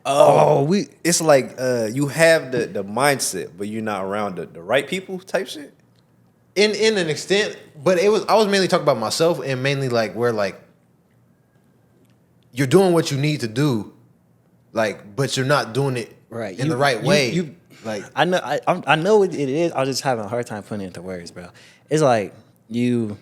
It's like you have the mindset, but you're not around the right people type shit. In an extent, but I was mainly talking about myself and mainly like where like you're doing what you need to do, like, but you're not doing it right in the right way. Like I know what it is. I was just having a hard time putting it into words, bro. It's like the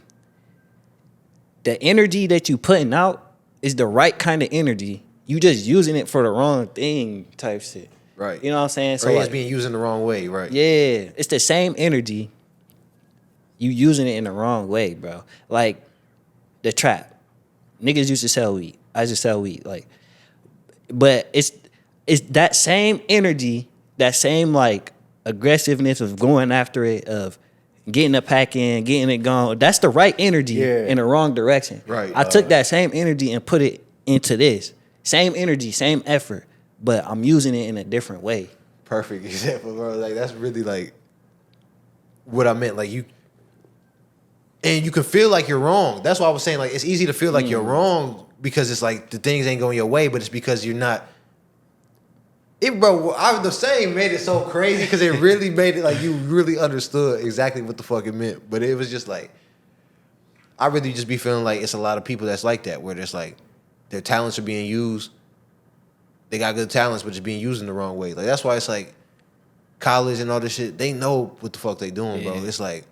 energy that you putting out is the right kind of energy. You just using it for the wrong thing type shit. Right. You know what I'm saying? So it's being used in the wrong way, right? Yeah. It's the same energy. You using it in the wrong way, bro. Like the trap. Niggas used to sell weed. I used to sell weed. Like, but it's that same energy, that same like aggressiveness of going after it, of getting the pack in, getting it gone. That's the right energy in the wrong direction. Right. I took that same energy and put it into this. Same energy, same effort, but I'm using it in a different way. Perfect example, bro. Like that's really like what I meant. Like you can feel like you're wrong. That's why I was saying like it's easy to feel like you're wrong because it's like the things ain't going your way, but it's because you're not. The saying made it so crazy because it really made it like you really understood exactly what the fuck it meant. But it was just like, I really just be feeling like it's a lot of people that's like that, where there's like their talents are being used. They got good talents, but it's being used in the wrong way. Like that's why it's like college and all this shit. They know what the fuck they doing, bro. It's like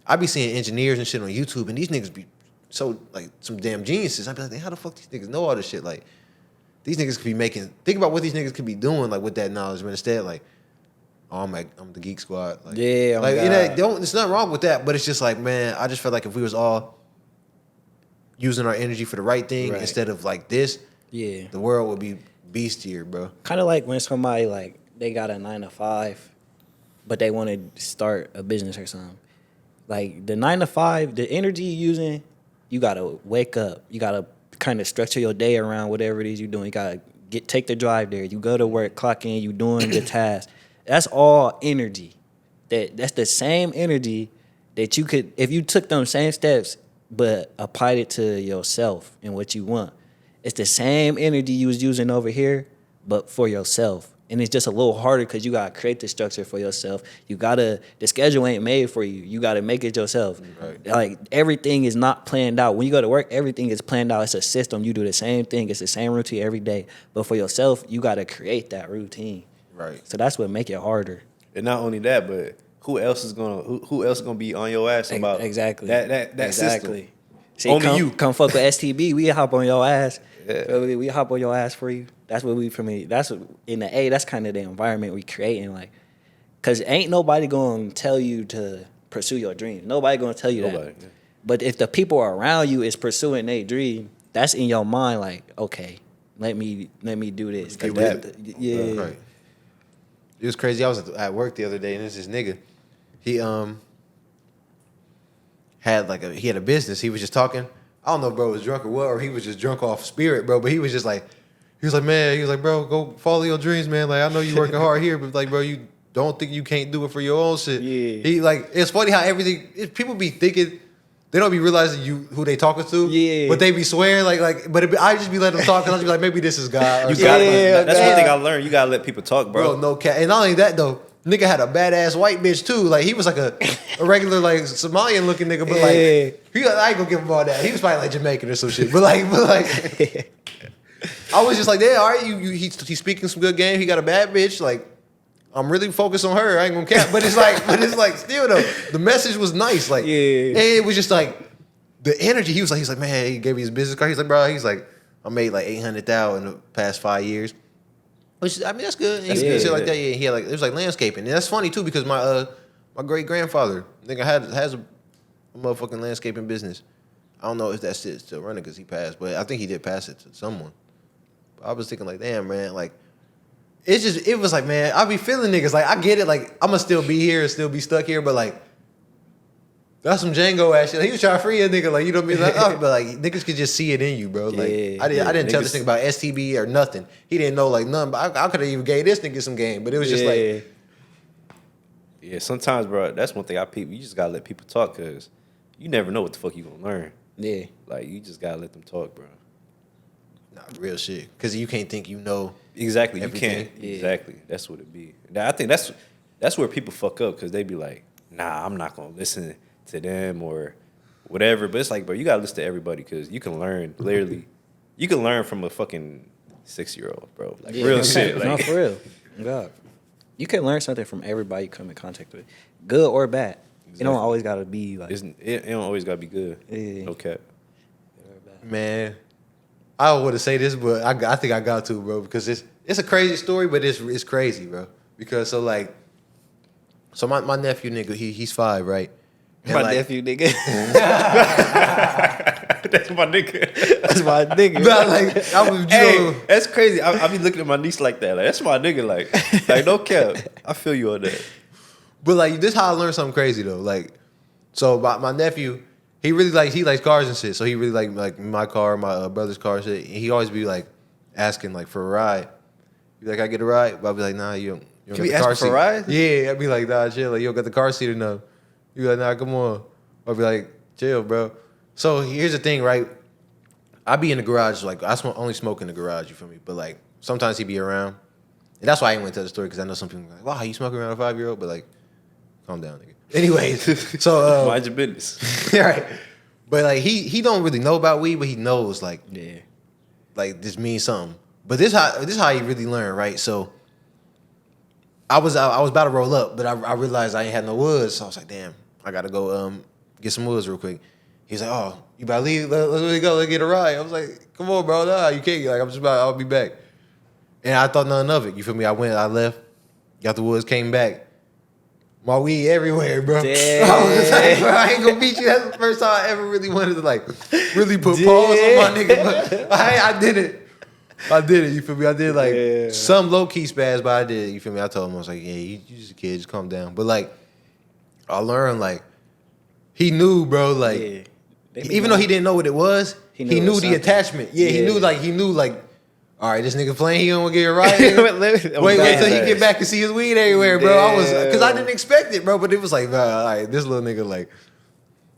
I be seeing engineers and shit on YouTube, and these niggas be so like some damn geniuses. I be like, how the fuck these niggas know all this shit? Like. These niggas could be think about what these niggas could be doing, like with that knowledge, but instead, like, oh, I'm the Geek Squad. Like, yeah, like there's nothing wrong with that, but it's just like, man, I just felt like if we was all using our energy for the right thing instead of like this, the world would be beastier, bro. Kind of like when somebody like they got a 9 to 5, but they want to start a business or something. Like the 9 to 5, the energy you using, you gotta wake up, you gotta kind of structure your day around whatever it is you're doing. You gotta take the drive there. You go to work, clock in, you doing the task. That's all energy. That's the same energy that you could, if you took them same steps but applied it to yourself and what you want. It's the same energy you was using over here, but for yourself. And it's just a little harder because you gotta create the structure for yourself. The schedule ain't made for you. You gotta make it yourself. Right. Like everything is not planned out. When you go to work, everything is planned out. It's a system. You do the same thing. It's the same routine every day. But for yourself, you gotta create that routine. Right. So that's what make it harder. And not only that, but who else is gonna be on your ass about exactly that system? See, Only you come fuck with STB. We hop on your ass. Yeah. We hop on your ass for you. That's what that's what, in the A, that's kind of the environment we creating. Like, cause ain't nobody gonna tell you to pursue your dream. Nobody gonna tell you that. Yeah. But if the people around you is pursuing their dream, that's in your mind. Like, okay, let me do this. Right. It was crazy. I was at work the other day, and there's this nigga. He had a business. He was just talking. I don't know if bro was drunk or what, or he was just drunk off spirit, bro. But he was like, bro, go follow your dreams, man. Like, I know you working hard here, but like, bro, you don't think you can't do it for your own shit. Yeah. He like, it's funny how people be thinking they don't be realizing who they talking to. Yeah. But they be swearing I just be letting them talk, and I just be like, maybe this is God. Or You something. got that's yeah. one thing I learned. You gotta let people talk, bro. Bro, no cat. And not only that though, nigga had a badass white bitch too. Like he was like a regular like Somalian looking nigga, but like I ain't gonna give him all that. He was probably like Jamaican or some shit. But like I was just like, yeah, all right, he's speaking some good game. He got a bad bitch. Like I'm really focused on her. I ain't gonna cap. But it's like still though, the message was nice. Like Yeah. and it was just like the energy. He's like, man, he gave me his business card. He's like, bro, I made like 800,000 in the past 5 years. Which I mean that's good. That's good. Shit like that. Yeah, he had it was like landscaping. And that's funny too because my great grandfather, nigga has a motherfucking landscaping business. I don't know if that shit's still running because he passed, but I think he did pass it to someone. But I was thinking like, damn man, like it was like, man, I be feeling niggas. Like I get it, like I'ma still be here and still be stuck here, but like that's some Django ass shit. He was trying to free a nigga, like you know what I mean? Like, but like niggas could just see it in you, bro. Like I didn't tell this nigga about STB or nothing. He didn't know like nothing. But I could have even gave this nigga some game. But it was just like, yeah. Sometimes, bro, that's one thing I peep. You just gotta let people talk because you never know what the fuck you gonna learn. Yeah. Like you just gotta let them talk, bro. nah, real shit. Because you can't think you know. Exactly, Everything. you can't. Yeah. Exactly, that's what it be. Now, I think that's where people fuck up because they be like, nah, I'm not gonna listen to them or whatever. But it's like, bro, you gotta listen to everybody because you can learn. Literally, you can learn from a fucking 6-year-old, bro. Like real shit. No, Like for real. God. You can learn something from everybody you come in contact with, good or bad. It Exactly. don't always gotta be like. it don't always gotta be good. Yeah. No cap. Man, I don't want to say this, but I think I got to, bro, because it's a crazy story, but it's crazy, bro. Because so my nephew nigga, he's 5, right? And My like, nephew, nigga. That's my nigga. That's my nigga. Nah, like I was, Hey, that's crazy. I be looking at my niece like that. Like that's my nigga. Like no cap. I feel you on that. But like this how I learned something crazy though. Like so my nephew, he likes cars and shit. So he really like my car, my brother's car and shit. And he always be like asking like for a ride. Be like, I get a ride? But I'll be like, nah, you don't You got be the car asking seat. for rides? Yeah, I'd be like, nah, chill. Like, you don't got the car seat enough. You be like, nah, come on. I'll be like, chill, bro. So here's the thing, right? I be in the garage, like only smoke in the garage, you feel me? But like sometimes he be around. And that's why I ain't want to tell the story, because I know some people are like, wow, you smoking around a 5-year-old? But like, calm down, nigga. Anyways, so Mind your business. right. But like he don't really know about weed, but he knows like Yeah. like this means something. But this how he really learned, right? So I was about to roll up, but I realized I ain't had no woods, so I was like, damn, I gotta go get some woods real quick. He's like, oh, you about to leave? Let's really go. Let's get a ride. I was like, come on, bro. Nah, you can't. Like I'll be back. And I thought nothing of it. You feel me? I left, got the woods, came back. My weed everywhere, bro. Damn. I was like, bro, I ain't gonna beat you. That's the first time I ever really wanted to like really put pause on my nigga. But I did it. I did it. You feel me? I did like some low key spaz, but I did it. You feel me? I told him I was like, yeah, you just a kid, just calm down. But like, I learned like he knew, bro. Like Yeah. They be even though he didn't know what it was, he knew it knew was the something. attachment. Yeah, he knew like. All right, this nigga playing. He don't want to get it right. I'm Wait bad till he ass. get back and see his weed everywhere, bro. I was because I Damn. didn't expect it, bro. But it was like, all right, this little nigga like.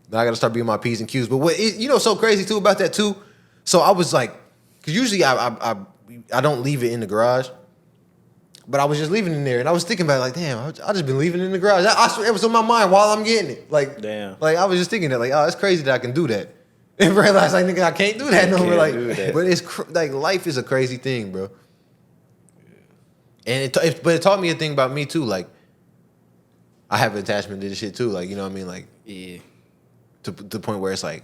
Now I gotta start being my P's and Q's. But what you know, so crazy too about that too. So I was like, because usually I don't leave it in the garage, but I was just leaving it in there, and I was thinking about it, like, damn, I just been leaving it in the garage. I swear, it was on my mind while I'm getting it. Like, Damn. like I was just thinking that, like, oh, it's crazy that I can do that. And realized, like, nigga, I can't do that no more. Can't Like, do that. but it's like life is a crazy thing, bro. And but it taught me a thing about me too. Like, I have an attachment to this shit too. Like, you know what I mean? Like, Yeah. to the point where it's like,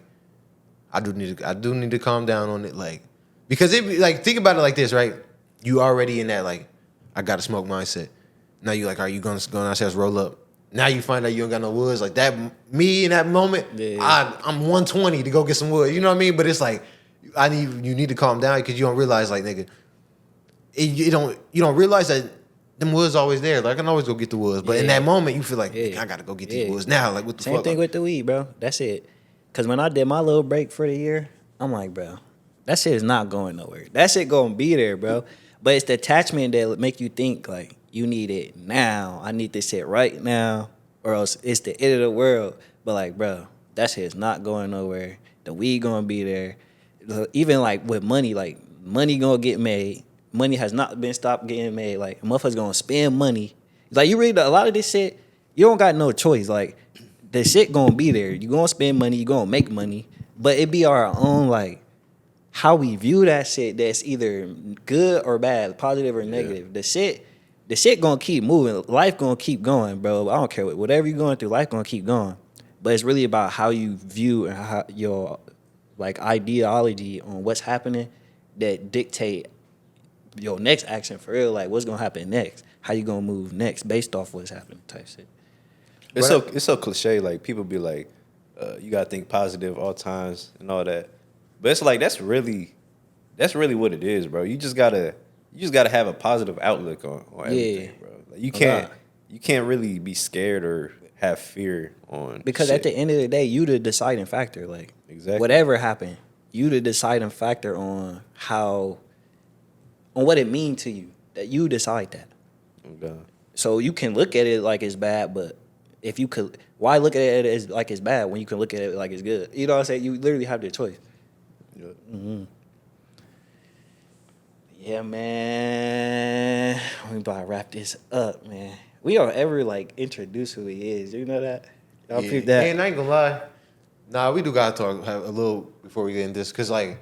I do need to calm down on it. Like, because it be like, think about it like this, right? You already in that like, I gotta smoke mindset. Now you like, are you gonna go downstairs, roll up? Now you find out you don't got no woods. Like that, me in that moment, Yeah. I'm 120 to go get some wood. You know what I mean? But it's like, you need to calm down because you don't realize, like, nigga, you don't realize that them woods always there. Like I can always go get the woods, but in Yeah. that moment you feel like, Yeah. nigga, I gotta go get these Yeah. woods now. Like what the Same fuck? thing with the weed, bro. That's it. Cause when I did my little break for the year, I'm like, bro, that shit is not going nowhere. That shit gonna be there, bro. But it's the attachment that make you think like you need it now. I need this shit right now, or else it's the end of the world. But like, bro, That shit's not going nowhere. The weed gonna be there. Even like with money, like money gonna get made. Money has not been stopped getting made. Like motherfuckers gonna spend money. Like you read a lot of this shit, you don't got no choice. Like the shit gonna be there. You gonna spend money, you gonna make money. But it be our own like how we view that shit that's either good or bad, positive or negative. The shit gonna keep moving. Life gonna keep going, bro. I don't care whatever you're going through, life gonna keep going. But it's really about how you view and how your like ideology on what's happening that dictate your next action for real. Like what's gonna happen next? How you gonna move next based off what's happening type shit. It's so cliche. Like people be like, you gotta think positive all times and all that. But it's like that's really what it is, bro. You just gotta have a positive outlook on everything, bro. Like you can't really be scared or have fear on Because shit. at the end of the day, you the deciding factor. Like Exactly. whatever happened, you the deciding factor on what it means to you. That you decide that. Oh, God. So you can look at it like it's bad, but if you could, why look at it as like it's bad when you can look at it like it's good? You know what I'm saying? You literally have the choice. Yeah. Yeah, man. We about to wrap this up, man. We don't ever like introduce who he is. You know that? Y'all peep that? And I ain't gonna lie. Nah, we do gotta talk have a little before we get into this, cause like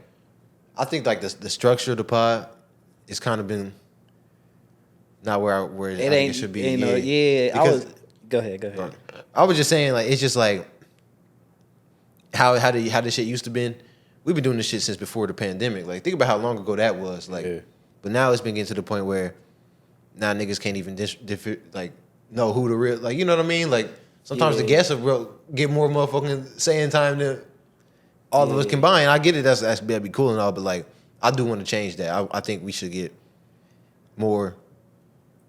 I think like the structure of the pod is kind of been not where I think it should be. You know, yeah. Because- Go ahead. I was just saying like it's just like how this shit used to been. We've been doing this shit since before the pandemic. Like think about how long ago that was. Like, Yeah. but now it's been getting to the point where now niggas can't even like know who the real like you know what I mean. Like sometimes the Yeah. guests get more motherfucking saying time than all of us Yeah. combined. I get it. That'd be cool and all, but like I do want to change that. I think we should get more.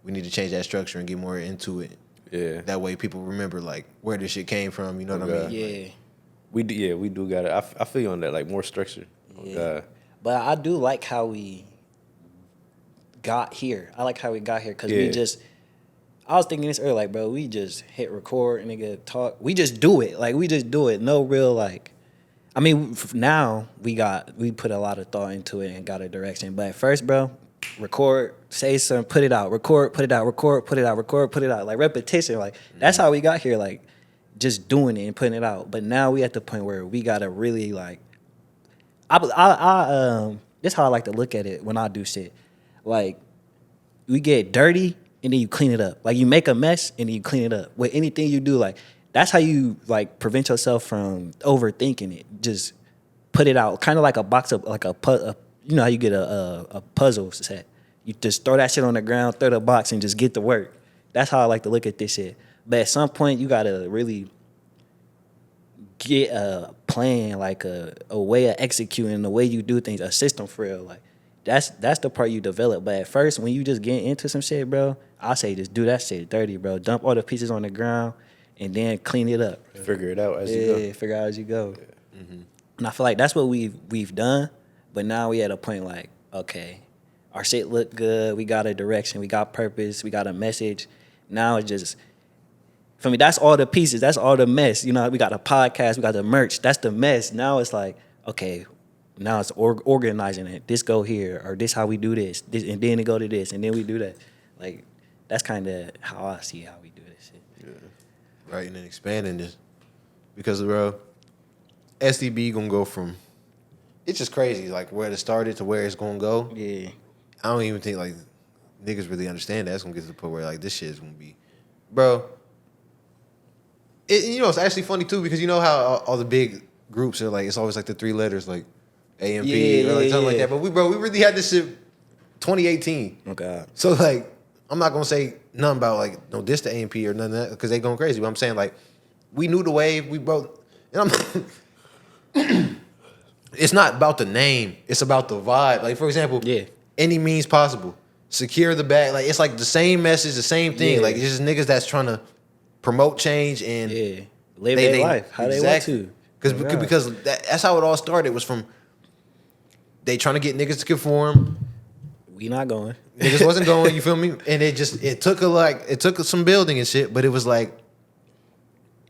We need to change that structure and get more into it. Yeah. That way people remember like where this shit came from. You know what I Okay. mean? Yeah. We do got it. I feel you on that. Like more structure. Oh, Yeah. God. But I do like how we got here. I like how we got here because Yeah. I was thinking this earlier, like, bro, we just hit record and nigga talk. We just do it. Like, we just do it. No real, like, I mean, now we put a lot of thought into it and got a direction. But at first, bro, record, say something, put it out, record, put it out, record, put it out, record, put it out. Like, repetition. Like, that's how we got here. Like, just doing it and putting it out. But now we at the point where we gotta really like. This how I like to look at it when I do shit. Like, we get dirty and then you clean it up. Like you make a mess and then you clean it up. With anything you do, like that's how you like prevent yourself from overthinking it. Just put it out, kind of like a box of like you know how you get a puzzle set. You just throw that shit on the ground, throw the box, and just get to work. That's how I like to look at this shit. But at some point, you gotta really get a plan, like a way of executing the way you do things, a system for real. Like that's the part you develop. But at first, when you just get into some shit, bro, I say just do that shit dirty, bro. Dump all the pieces on the ground and then clean it up. Figure it out as you go. Figure out as you go. And I feel like that's what we've done. But now we at a point like, okay, our shit look good. We got a direction. We got purpose. We got a message. Now it's just, for me, that's all the pieces. That's all the mess. You know, we got a podcast. We got the merch. That's the mess. Now it's like, okay, now it's organizing it. This go here, or this how we do this, and then it go to this, and then we do that. Like, that's kind of how I see how we do this shit. Right, and then expanding this. Because, bro, SDB gonna go from, it's just crazy, like, where it started to where it's gonna go. Yeah. I don't even think, like, niggas really understand that. It's gonna get to the point where, like, this shit is gonna be, bro. You know, it's actually funny, too, because you know how all the big groups are, like, it's always, like, the three letters, like, AMP or, like, something like that. But we really had this shit 2018. Oh, God. So, like, I'm not gonna say nothing about like no diss to AMP or none of that because they going crazy. But I'm saying like we knew the wave. We both. And I'm. It's not about the name. It's about the vibe. Like for example, any means possible. Secure the bag. Like it's like the same message, the same thing. Yeah. Like it's just niggas that's trying to promote change and live their life how they want to. Because that's how it all started. Was from they trying to get niggas to conform. We not going. Niggas wasn't going, you feel me? And it took some building and shit, but it was like,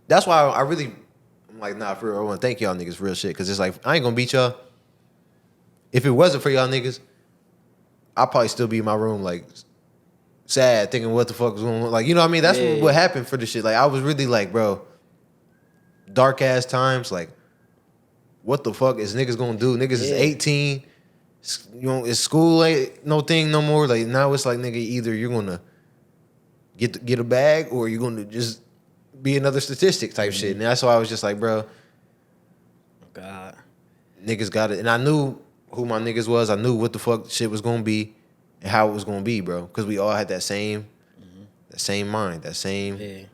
that's why I'm I'm like, nah, for real, I want to thank y'all niggas for real shit. Because it's like, I ain't going to beat y'all. If it wasn't for y'all niggas, I'd probably still be in my room, like, sad, thinking what the fuck was going on. Like, you know what I mean? That's what happened for the shit. Like, I was really like, bro, dark ass times. Like, what the fuck is niggas gonna do? Niggas is 18. You know, is school ain't no thing no more. Like, now it's like, nigga, either you're gonna get a bag or you're gonna just be another statistic type shit. And that's why I was just like, bro, God, niggas got it. And I knew who my niggas was. I knew what the fuck shit was gonna be and how it was gonna be, bro. Because we all had that same mind, that same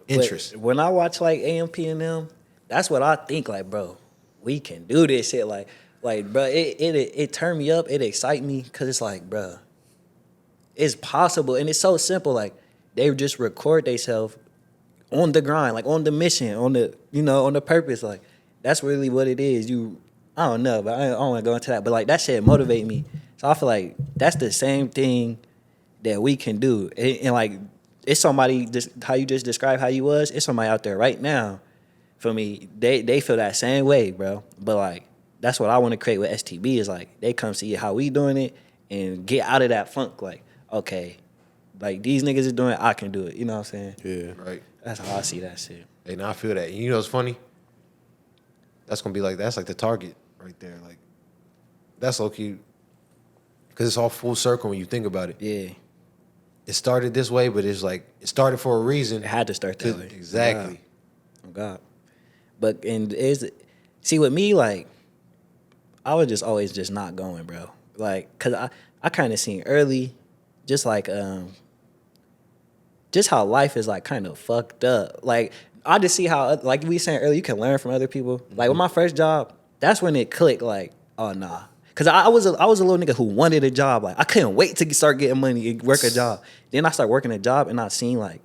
interest. But when I watch like AMP and them, that's what I think. Like, bro, we can do this shit. Like, bro, it turned me up. It excite me because it's like, bro, it's possible and it's so simple. Like, they just record themselves on the grind, like on the mission, on the on the purpose. Like, that's really what it is. I don't know, but I don't want to go into that. But like, that shit motivate me. So I feel like that's the same thing that we can do. And like, it's somebody just how you just described how you was. It's somebody out there right now. For me, they feel that same way, bro. But like, that's what I want to create with STB is like they come see how we doing it and get out of that funk. Like, okay, like these niggas is doing it, I can do it. You know what I'm saying? Yeah, right. That's how I see that shit. Hey, now I feel that. You know what's funny? That's gonna be like that's like the target right there. Like, that's low key because it's all full circle when you think about it. Yeah, it started this way, but it's like it started for a reason. It had to start that way. Exactly. Oh God. But see with me, like, I was just always just not going, bro. Like, cause I kind of seen early, just like just how life is like kind of fucked up. Like, I just see how, like we saying earlier, you can learn from other people. Like with my first job, that's when it clicked. Like, oh nah, cause I was a little nigga who wanted a job. Like, I couldn't wait to start getting money and work a job. Then I started working a job, and I seen like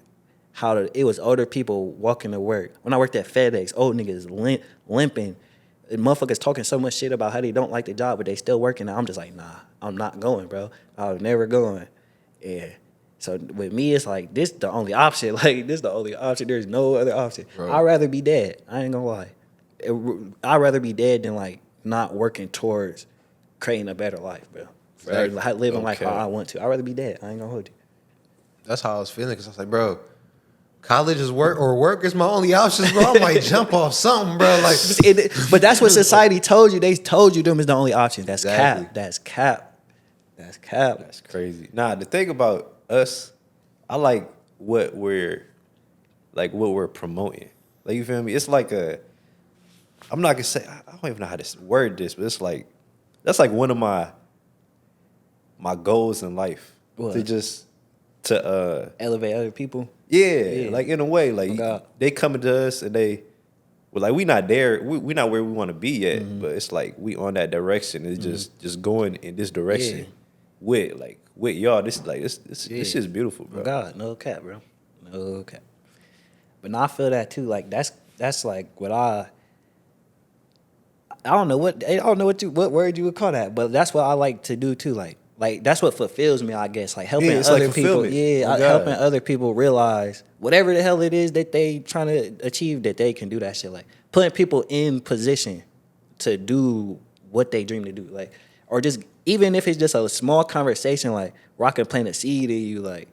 how it was older people walking to work. When I worked at FedEx, old niggas limping, and motherfuckers talking so much shit about how they don't like the job, but they still working. And I'm just like, nah, I'm not going, bro. I was never going. Yeah. So with me, it's like, this the only option. Like, this the only option. There's no other option. Bro. I'd rather be dead. I ain't gonna lie. I'd rather be dead than, like, not working towards creating a better life, bro. Exactly. Or living life Okay. how I want to. I'd rather be dead. I ain't gonna hold you. That's how I was feeling because I was like, bro, college is work or work is my only options, bro. I might jump off something, bro. Like, But that's what society told you. They told you them is the only option. That's Exactly. cap. That's cap. That's cap. That's crazy. Nah, the thing about us, I like what we're promoting. Like, you feel me? It's like I'm not gonna say, I don't even know how to word this, but it's like, that's like one of my goals in life. What? To Elevate other people. yeah, like in a way, like Oh, God. they coming to us and like we not there, we not where we want to be yet, Mm-hmm. but it's like we on that direction. It's just going in this direction Yeah. with y'all. This shit's beautiful, bro. Oh God, no cap, bro. No cap. But now I feel that too. Like that's like what I don't know what word you would call that, but that's what I like to do too. Like that's what fulfills me, I guess. Like helping Yeah, it's like other people. fulfillment. Yeah, Oh, God. helping other people realize whatever the hell it is that they trying to achieve, that they can do that shit. Like putting people in position to do what they dream to do. Like, or just even if it's just a small conversation, like where I can plant a seed in you, like,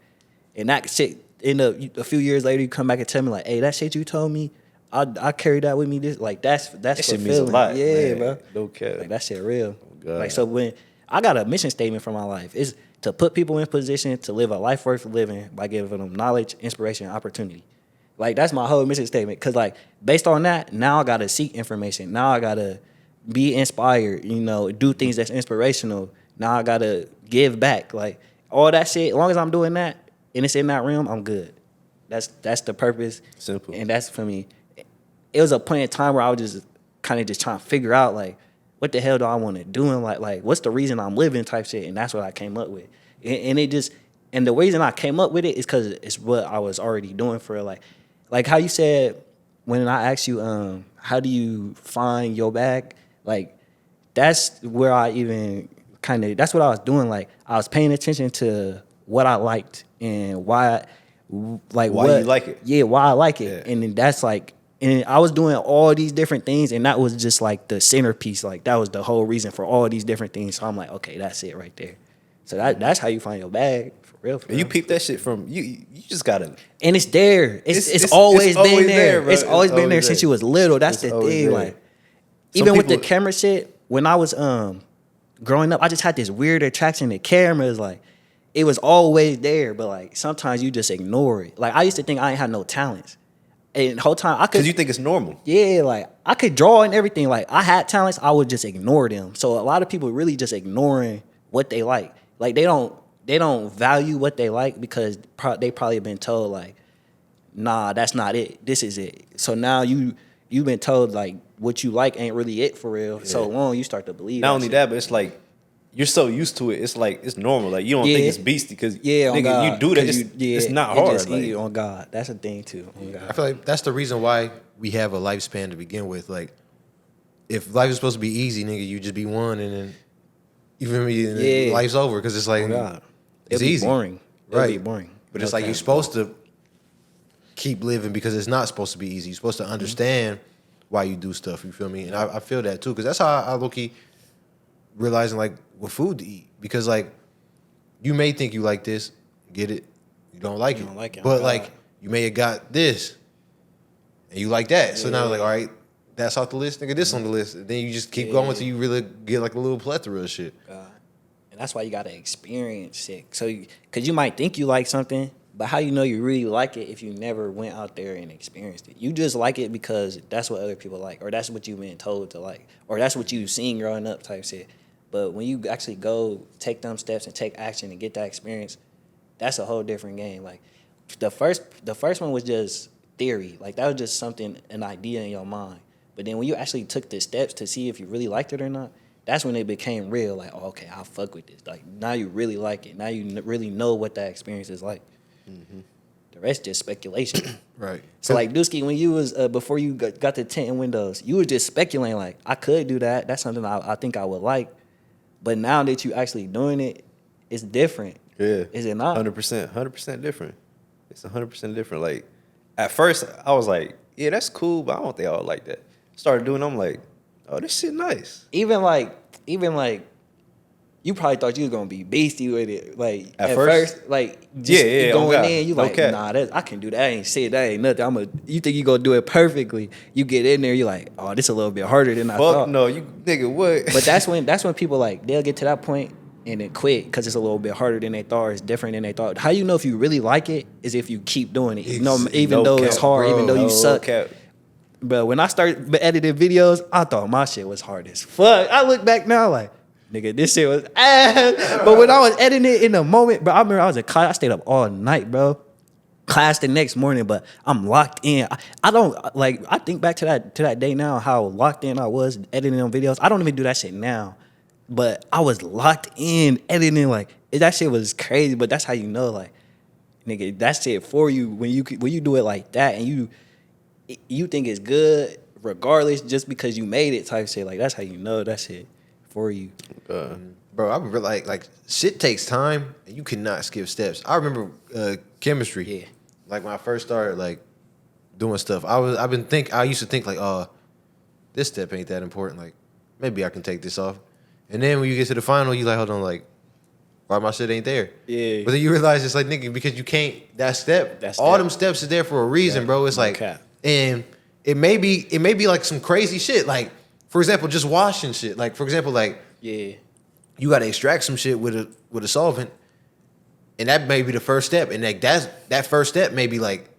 and that shit end up a few years later you come back and tell me like, hey, that shit you told me, I carry that with me. This like that's That shit fulfilling. means a lot. Yeah, man. bro. No cap. Like that shit real. God. Like, so when I got a mission statement for my life, is to put people in position to live a life worth living by giving them knowledge, inspiration, and opportunity. Like, that's my whole mission statement. Cause like based on that, now I gotta seek information. Now I gotta be inspired, do things that's inspirational. Now I gotta give back. Like all that shit, as long as I'm doing that and it's in that realm, I'm good. That's the purpose. Simple. And that's for me. It was a point in time where I was just kind of just trying to figure out like, what the hell do I want to do? And like, what's the reason I'm living type shit? And that's what I came up with. And the reason I came up with it is because it's what I was already doing for like how you said when I asked you, how do you find your bag? Like, that's where I even that's what I was doing. Like, I was paying attention to what I liked and why Why you like it. Yeah, why I like it. Yeah. And then that's like And I was doing all these different things, and that was just like the centerpiece. Like that was the whole reason for all these different things. So I'm like, okay, that's it right there. So that's how you find your bag for real. For And you real. peep that shit from you. You just gotta. And it's there. It's It's always always been there, there. bro. It's always It's been there always since there. you was little. That's It's the always thing. there. Like Some even with the people- camera shit, when I was growing up, I just had this weird attraction to cameras. Like it was always there, but like sometimes you just ignore it. Like I used to think I ain't had no talents. And the whole time I could Because you think it's normal. yeah, like I could draw and everything. Like I had talents, I would just ignore them. So a lot of people really just ignoring what they like. Like they don't value what they like because they probably been told like, nah, that's not it. This is it. So now you've been told like what you like ain't really it for real. So long you start to believe. Not only shit. that, but it's like you're so used to it. It's like it's normal. Like you don't think Yeah. it's beastie because Yeah, on nigga, God. you do that. 'Cause It's not it hard. just Like, easy on God. That's a thing too. On God. I feel like that's the reason why we have a lifespan to begin with. Like, if life is supposed to be easy, nigga, you just be one, and then you feel me, and then Yeah. life's over because it's like On God. it's It'll be easy, boring. It'll right? be boring. But it's No like you're cap. supposed to keep living because it's not supposed to be easy. You're supposed to understand why you do stuff. You feel me? And I feel that too because that's how I low key realizing like what food to eat because like you may think you like this, get it, you don't like You it, don't like it, but oh like God. you may have got this and you like that. So now like all right, that's off the list, nigga. This on the list. And then you just keep going until you really get like a little plethora of shit. God. And that's why you gotta experience it. So, because you might think you like something, but how you know you really like it if you never went out there and experienced it? You just like it because that's what other people like, or that's what you've been told to like, or that's what you've seen growing up type shit. But when you actually go take them steps and take action and get that experience, that's a whole different game. Like the first one was just theory. Like that was just something, an idea in your mind. But then when you actually took the steps to see if you really liked it or not, that's when it became real. Like, oh, okay, I'll fuck with this. Like now you really like it. Now you really know what that experience is like. The rest just speculation. Right. So like Dusky, when you was before you got the tent and windows, you were just speculating like I could do that. That's something I think I would like. But now that you actually doing it, it's different. yeah, Is it not? 100% different. It's 100% different. Like at first, I was like, yeah, that's cool, but I don't think I would like that. Started doing, I'm like, oh, this shit nice. Even like you probably thought you was gonna be beastie with it. Like At at first? first like just Yeah, oh going God. in, you No like, cap. nah, I can do that. I ain't shit. That ain't nothing. You think you gonna do it perfectly. You get in there, you like, oh, this a little bit harder than I Fuck thought. no, you nigga, what? But that's when people like they'll get to that point and then quit because it's a little bit harder than they thought, or it's different than they thought. How you know if you really like it is if you keep doing it. Even No though cap, it's hard, even though no you suck. cap. But when I started editing videos, I thought my shit was hard as fuck. I look back now like, nigga, this shit was ass. But when I was editing it in the moment, bro, I remember I was at class. I stayed up all night, bro. Class the next morning, but I'm locked in. I don't like. I think back to that day now, how locked in I was editing on videos. I don't even do that shit now, but I was locked in editing. Like that shit was crazy. But that's how you know, like, nigga, that's it for you when you do it like that and you think it's good regardless just because you made it type shit. Like that's how you know that shit for you. Bro, I remember like shit takes time and you cannot skip steps. I remember chemistry. Yeah. Like when I first started like doing stuff, I used to think like, oh, this step ain't that important. Like maybe I can take this off. And then when you get to the final, you like, hold on, like, why my shit ain't there? Yeah. But then you realize it's like, nigga, because you can't all step. them steps is there for a reason, Yeah, bro. It's no like cap. and it may be like some crazy shit. Like, for example, just washing shit. Like, for example, like Yeah. you gotta extract some shit with a solvent, and that may be the first step. And like that first step may be like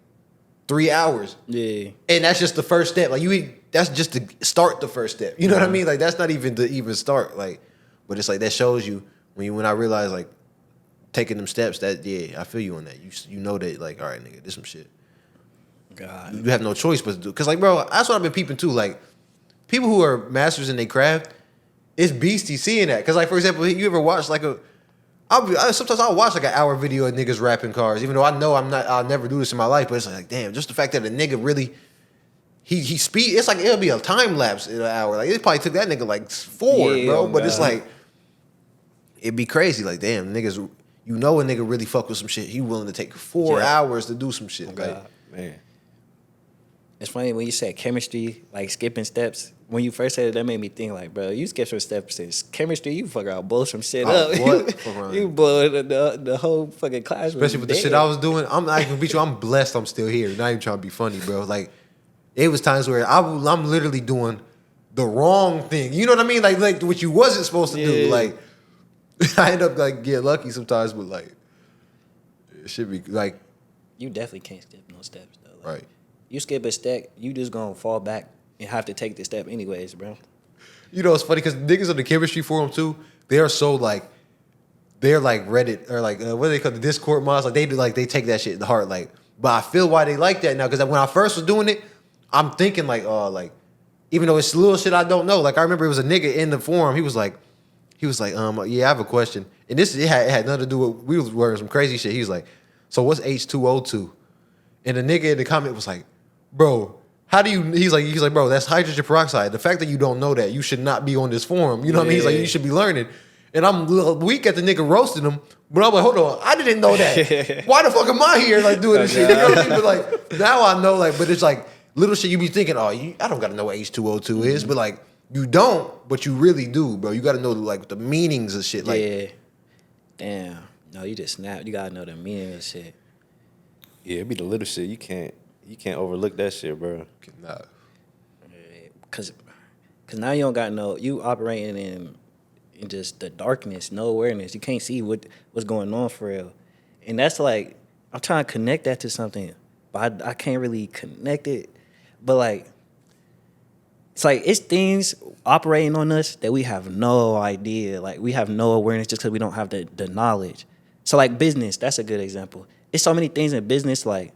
3 hours. Yeah. And that's just the first step. Like that's just to start the first step. You know what I mean? Like that's not even to even start. Like, but it's like that shows you when I realize like taking them steps that I feel you on that. You know that like all right, nigga, this some shit. God. You have no choice but to do. Cause like bro, that's what I've been peeping too. Like people who are masters in their craft, it's beastie seeing that. Cause like for example, you ever watch like sometimes I'll watch like an hour video of niggas rapping cars, even though I know I'll never do this in my life. But it's like damn, just the fact that a nigga really. He speed. It's like it'll be a time lapse in an hour. Like it probably took that nigga like 4, Yeah, bro. But it's God. like it'd be crazy. Like damn, niggas. You know a nigga really fuck with some shit. He willing to take 4 Yeah. hours to do some shit. Like God. Man. It's funny when you said chemistry, like skipping steps. When you first said it, that made me think like, bro, you skip some steps in chemistry, you fucking out blow some shit up. What? You blow the whole fucking classroom. Especially with the shit I was doing. I'm not even beat you. I'm blessed. I'm still here. Not even trying to be funny, bro. Like, it was times where I'm literally doing the wrong thing. You know what I mean? Like what you wasn't supposed to do. Yeah. Like, I end up like getting lucky sometimes, but like, it should be like, You definitely can't skip no steps though. Like, right. You skip a step, you just gonna fall back and have to take the step anyways, bro. You know, it's funny because niggas on the chemistry forum too, they are so like, they're like Reddit or like what do they call the Discord mods? Like they take that shit to heart. Like, but I feel why they like that now because when I first was doing it, I'm thinking like, oh, like even though it's little shit I don't know. Like I remember it was a nigga in the forum. He was like, yeah, I have a question, and it had nothing to do with we was wearing some crazy shit. He was like, so what's H2O2? And the nigga in the comment was like, bro. How do you? He's like, bro, that's hydrogen peroxide. The fact that you don't know that, you should not be on this forum. You know what I mean? He's like, you should be learning. And I'm a little weak at the nigga roasting him, but I'm like, hold on, I didn't know that. Why the fuck am I here like doing this shit? You know what I mean? But like now I know, like, but it's like little shit you be thinking, oh, I don't gotta know what H2O2 is, but like you don't, but you really do, bro. You gotta know like the meanings of shit. Like, Yeah. Damn. No, you just snapped. You gotta know the meaning of shit. Yeah, it be the little shit. You can't overlook that shit, bro. nah. Cause now you don't got you operating in just the darkness, no awareness. You can't see what's going on for real. And that's like, I'm trying to connect that to something, but I can't really connect it. But like, it's like, it's things operating on us that we have no idea. Like, we have no awareness just because we don't have the knowledge. So like business, that's a good example. It's so many things in business, like,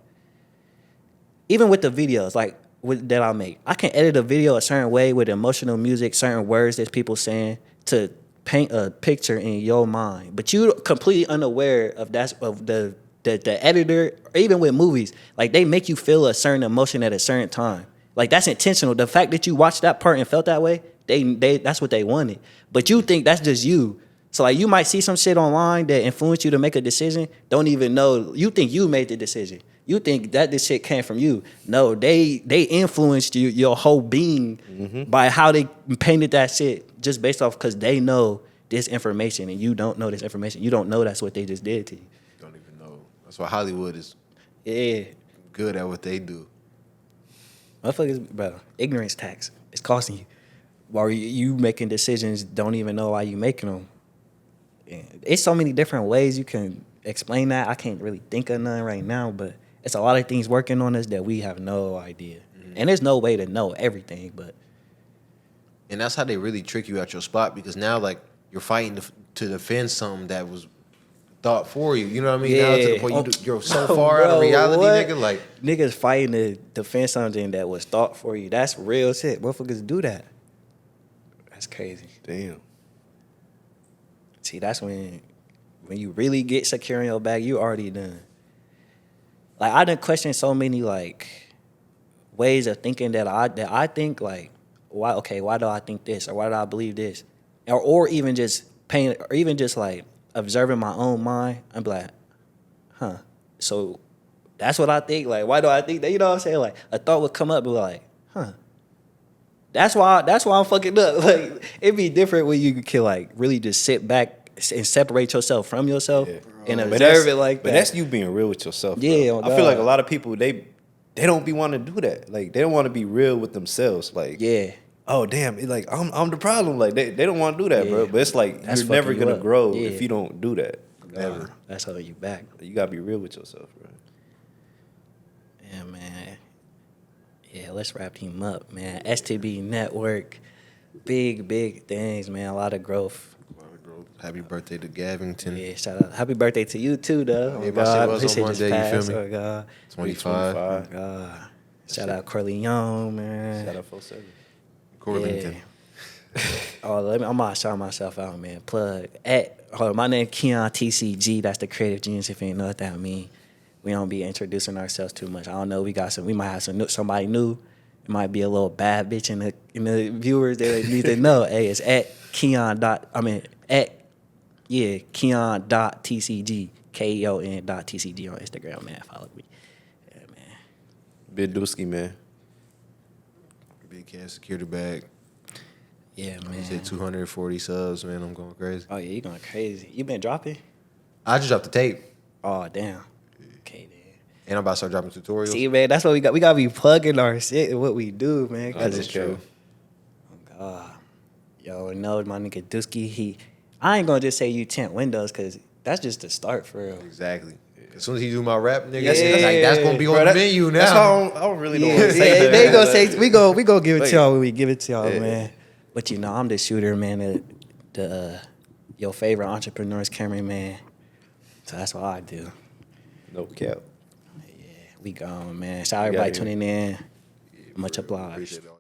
even with the videos, like, that I make, I can edit a video a certain way with emotional music, certain words that people saying to paint a picture in your mind. But you completely unaware of the editor, or even with movies, like they make you feel a certain emotion at a certain time. Like that's intentional. The fact that you watched that part and felt that way, they that's what they wanted. But you think that's just you. So like you might see some shit online that influenced you to make a decision, don't even know, you think you made the decision. You think that this shit came from you. No, they influenced you, your whole being, by how they painted that shit just based off because they know this information and you don't know this information. You don't know that's what they just did to you. Don't even know. That's why Hollywood is good at what they do. Motherfuckers, bro, ignorance tax is costing you. While you making decisions, don't even know why you making them. And it's so many different ways you can explain that. I can't really think of none right now, but it's a lot of things working on us that we have no idea. And there's no way to know everything, but. And that's how they really trick you out your spot because now, like, you're fighting to defend something that was thought for you. You know what I mean? Now to the point you're so far out of reality, what? nigga. Like, niggas fighting to defend something that was thought for you. That's real shit. Motherfuckers do that. That's crazy. Damn. See, that's when you really get secure in your bag, you already done. Like, I done questioned so many, like, ways of thinking that I think, like, why do I think this? Or why do I believe this? Or even just pain, or even just, like, observing my own mind. I'm like, huh. So that's what I think. Like, why do I think that? You know what I'm saying? Like, a thought would come up and be like, huh. That's why I'm fucking up. Like, it'd be different when you can, like, really just sit back and separate yourself from yourself and observe it like that. But that's you being real with yourself. Bro. Yeah, I feel like a lot of people they don't be wanting to do that. Like they don't want to be real with themselves. Like oh damn, it's like I'm the problem. Like they don't want to do that, bro. But it's like That's you're never fucking you gonna up. grow Yeah. if you don't do that. Ever. That's holding you back. You gotta be real with yourself, bro. Yeah, man. Yeah, let's wrap him up, man. STB Network, big things, man. A lot of growth. happy birthday to Gavington. Yeah, shout out. Happy birthday to you too, though. Yeah, my shit was His on just Monday, you feel passed. me? Oh, God. 25. Oh, God. Shout out Corleone, man. Shout out 47. Corlington. Yeah. I'm gonna shout myself out, man. Plug my name Keon TCG. That's the creative genius. If you ain't know what that mean, we don't be introducing ourselves too much. I don't know. We might have somebody new. It might be a little bad bitch in the viewers that need to know. Hey, it's at Keon. Keon.tcg. KEON.tcg on Instagram, man. Follow me. Yeah, man. Big Dusky, man. Big Cat security bag. Yeah, He man. said 240 subs, man. I'm going crazy. Oh yeah, you going crazy. You been dropping? I just dropped the tape, Oh damn. Okay then. and I'm about to start dropping tutorials. See, man, that's what we got. We gotta be plugging our shit and what we do, man. That Cause is it's true. yo, no, my nigga Dusky, I ain't gonna just say you tint windows, cause that's just the start for real. Exactly. As soon as he do my rap, nigga, Yeah. that's gonna be Bro, on the that- menu now. That's why I don't really know Yeah, what to say. yeah, they gonna say we go give it Wait. to y'all when we give it to y'all, Yeah. man. But you know, I'm the shooter, man. The your favorite entrepreneur's cameraman. So that's what I do. No cap. We gone, man. Shout out We everybody outta here. tuning in. Much obliged. Appreciate it.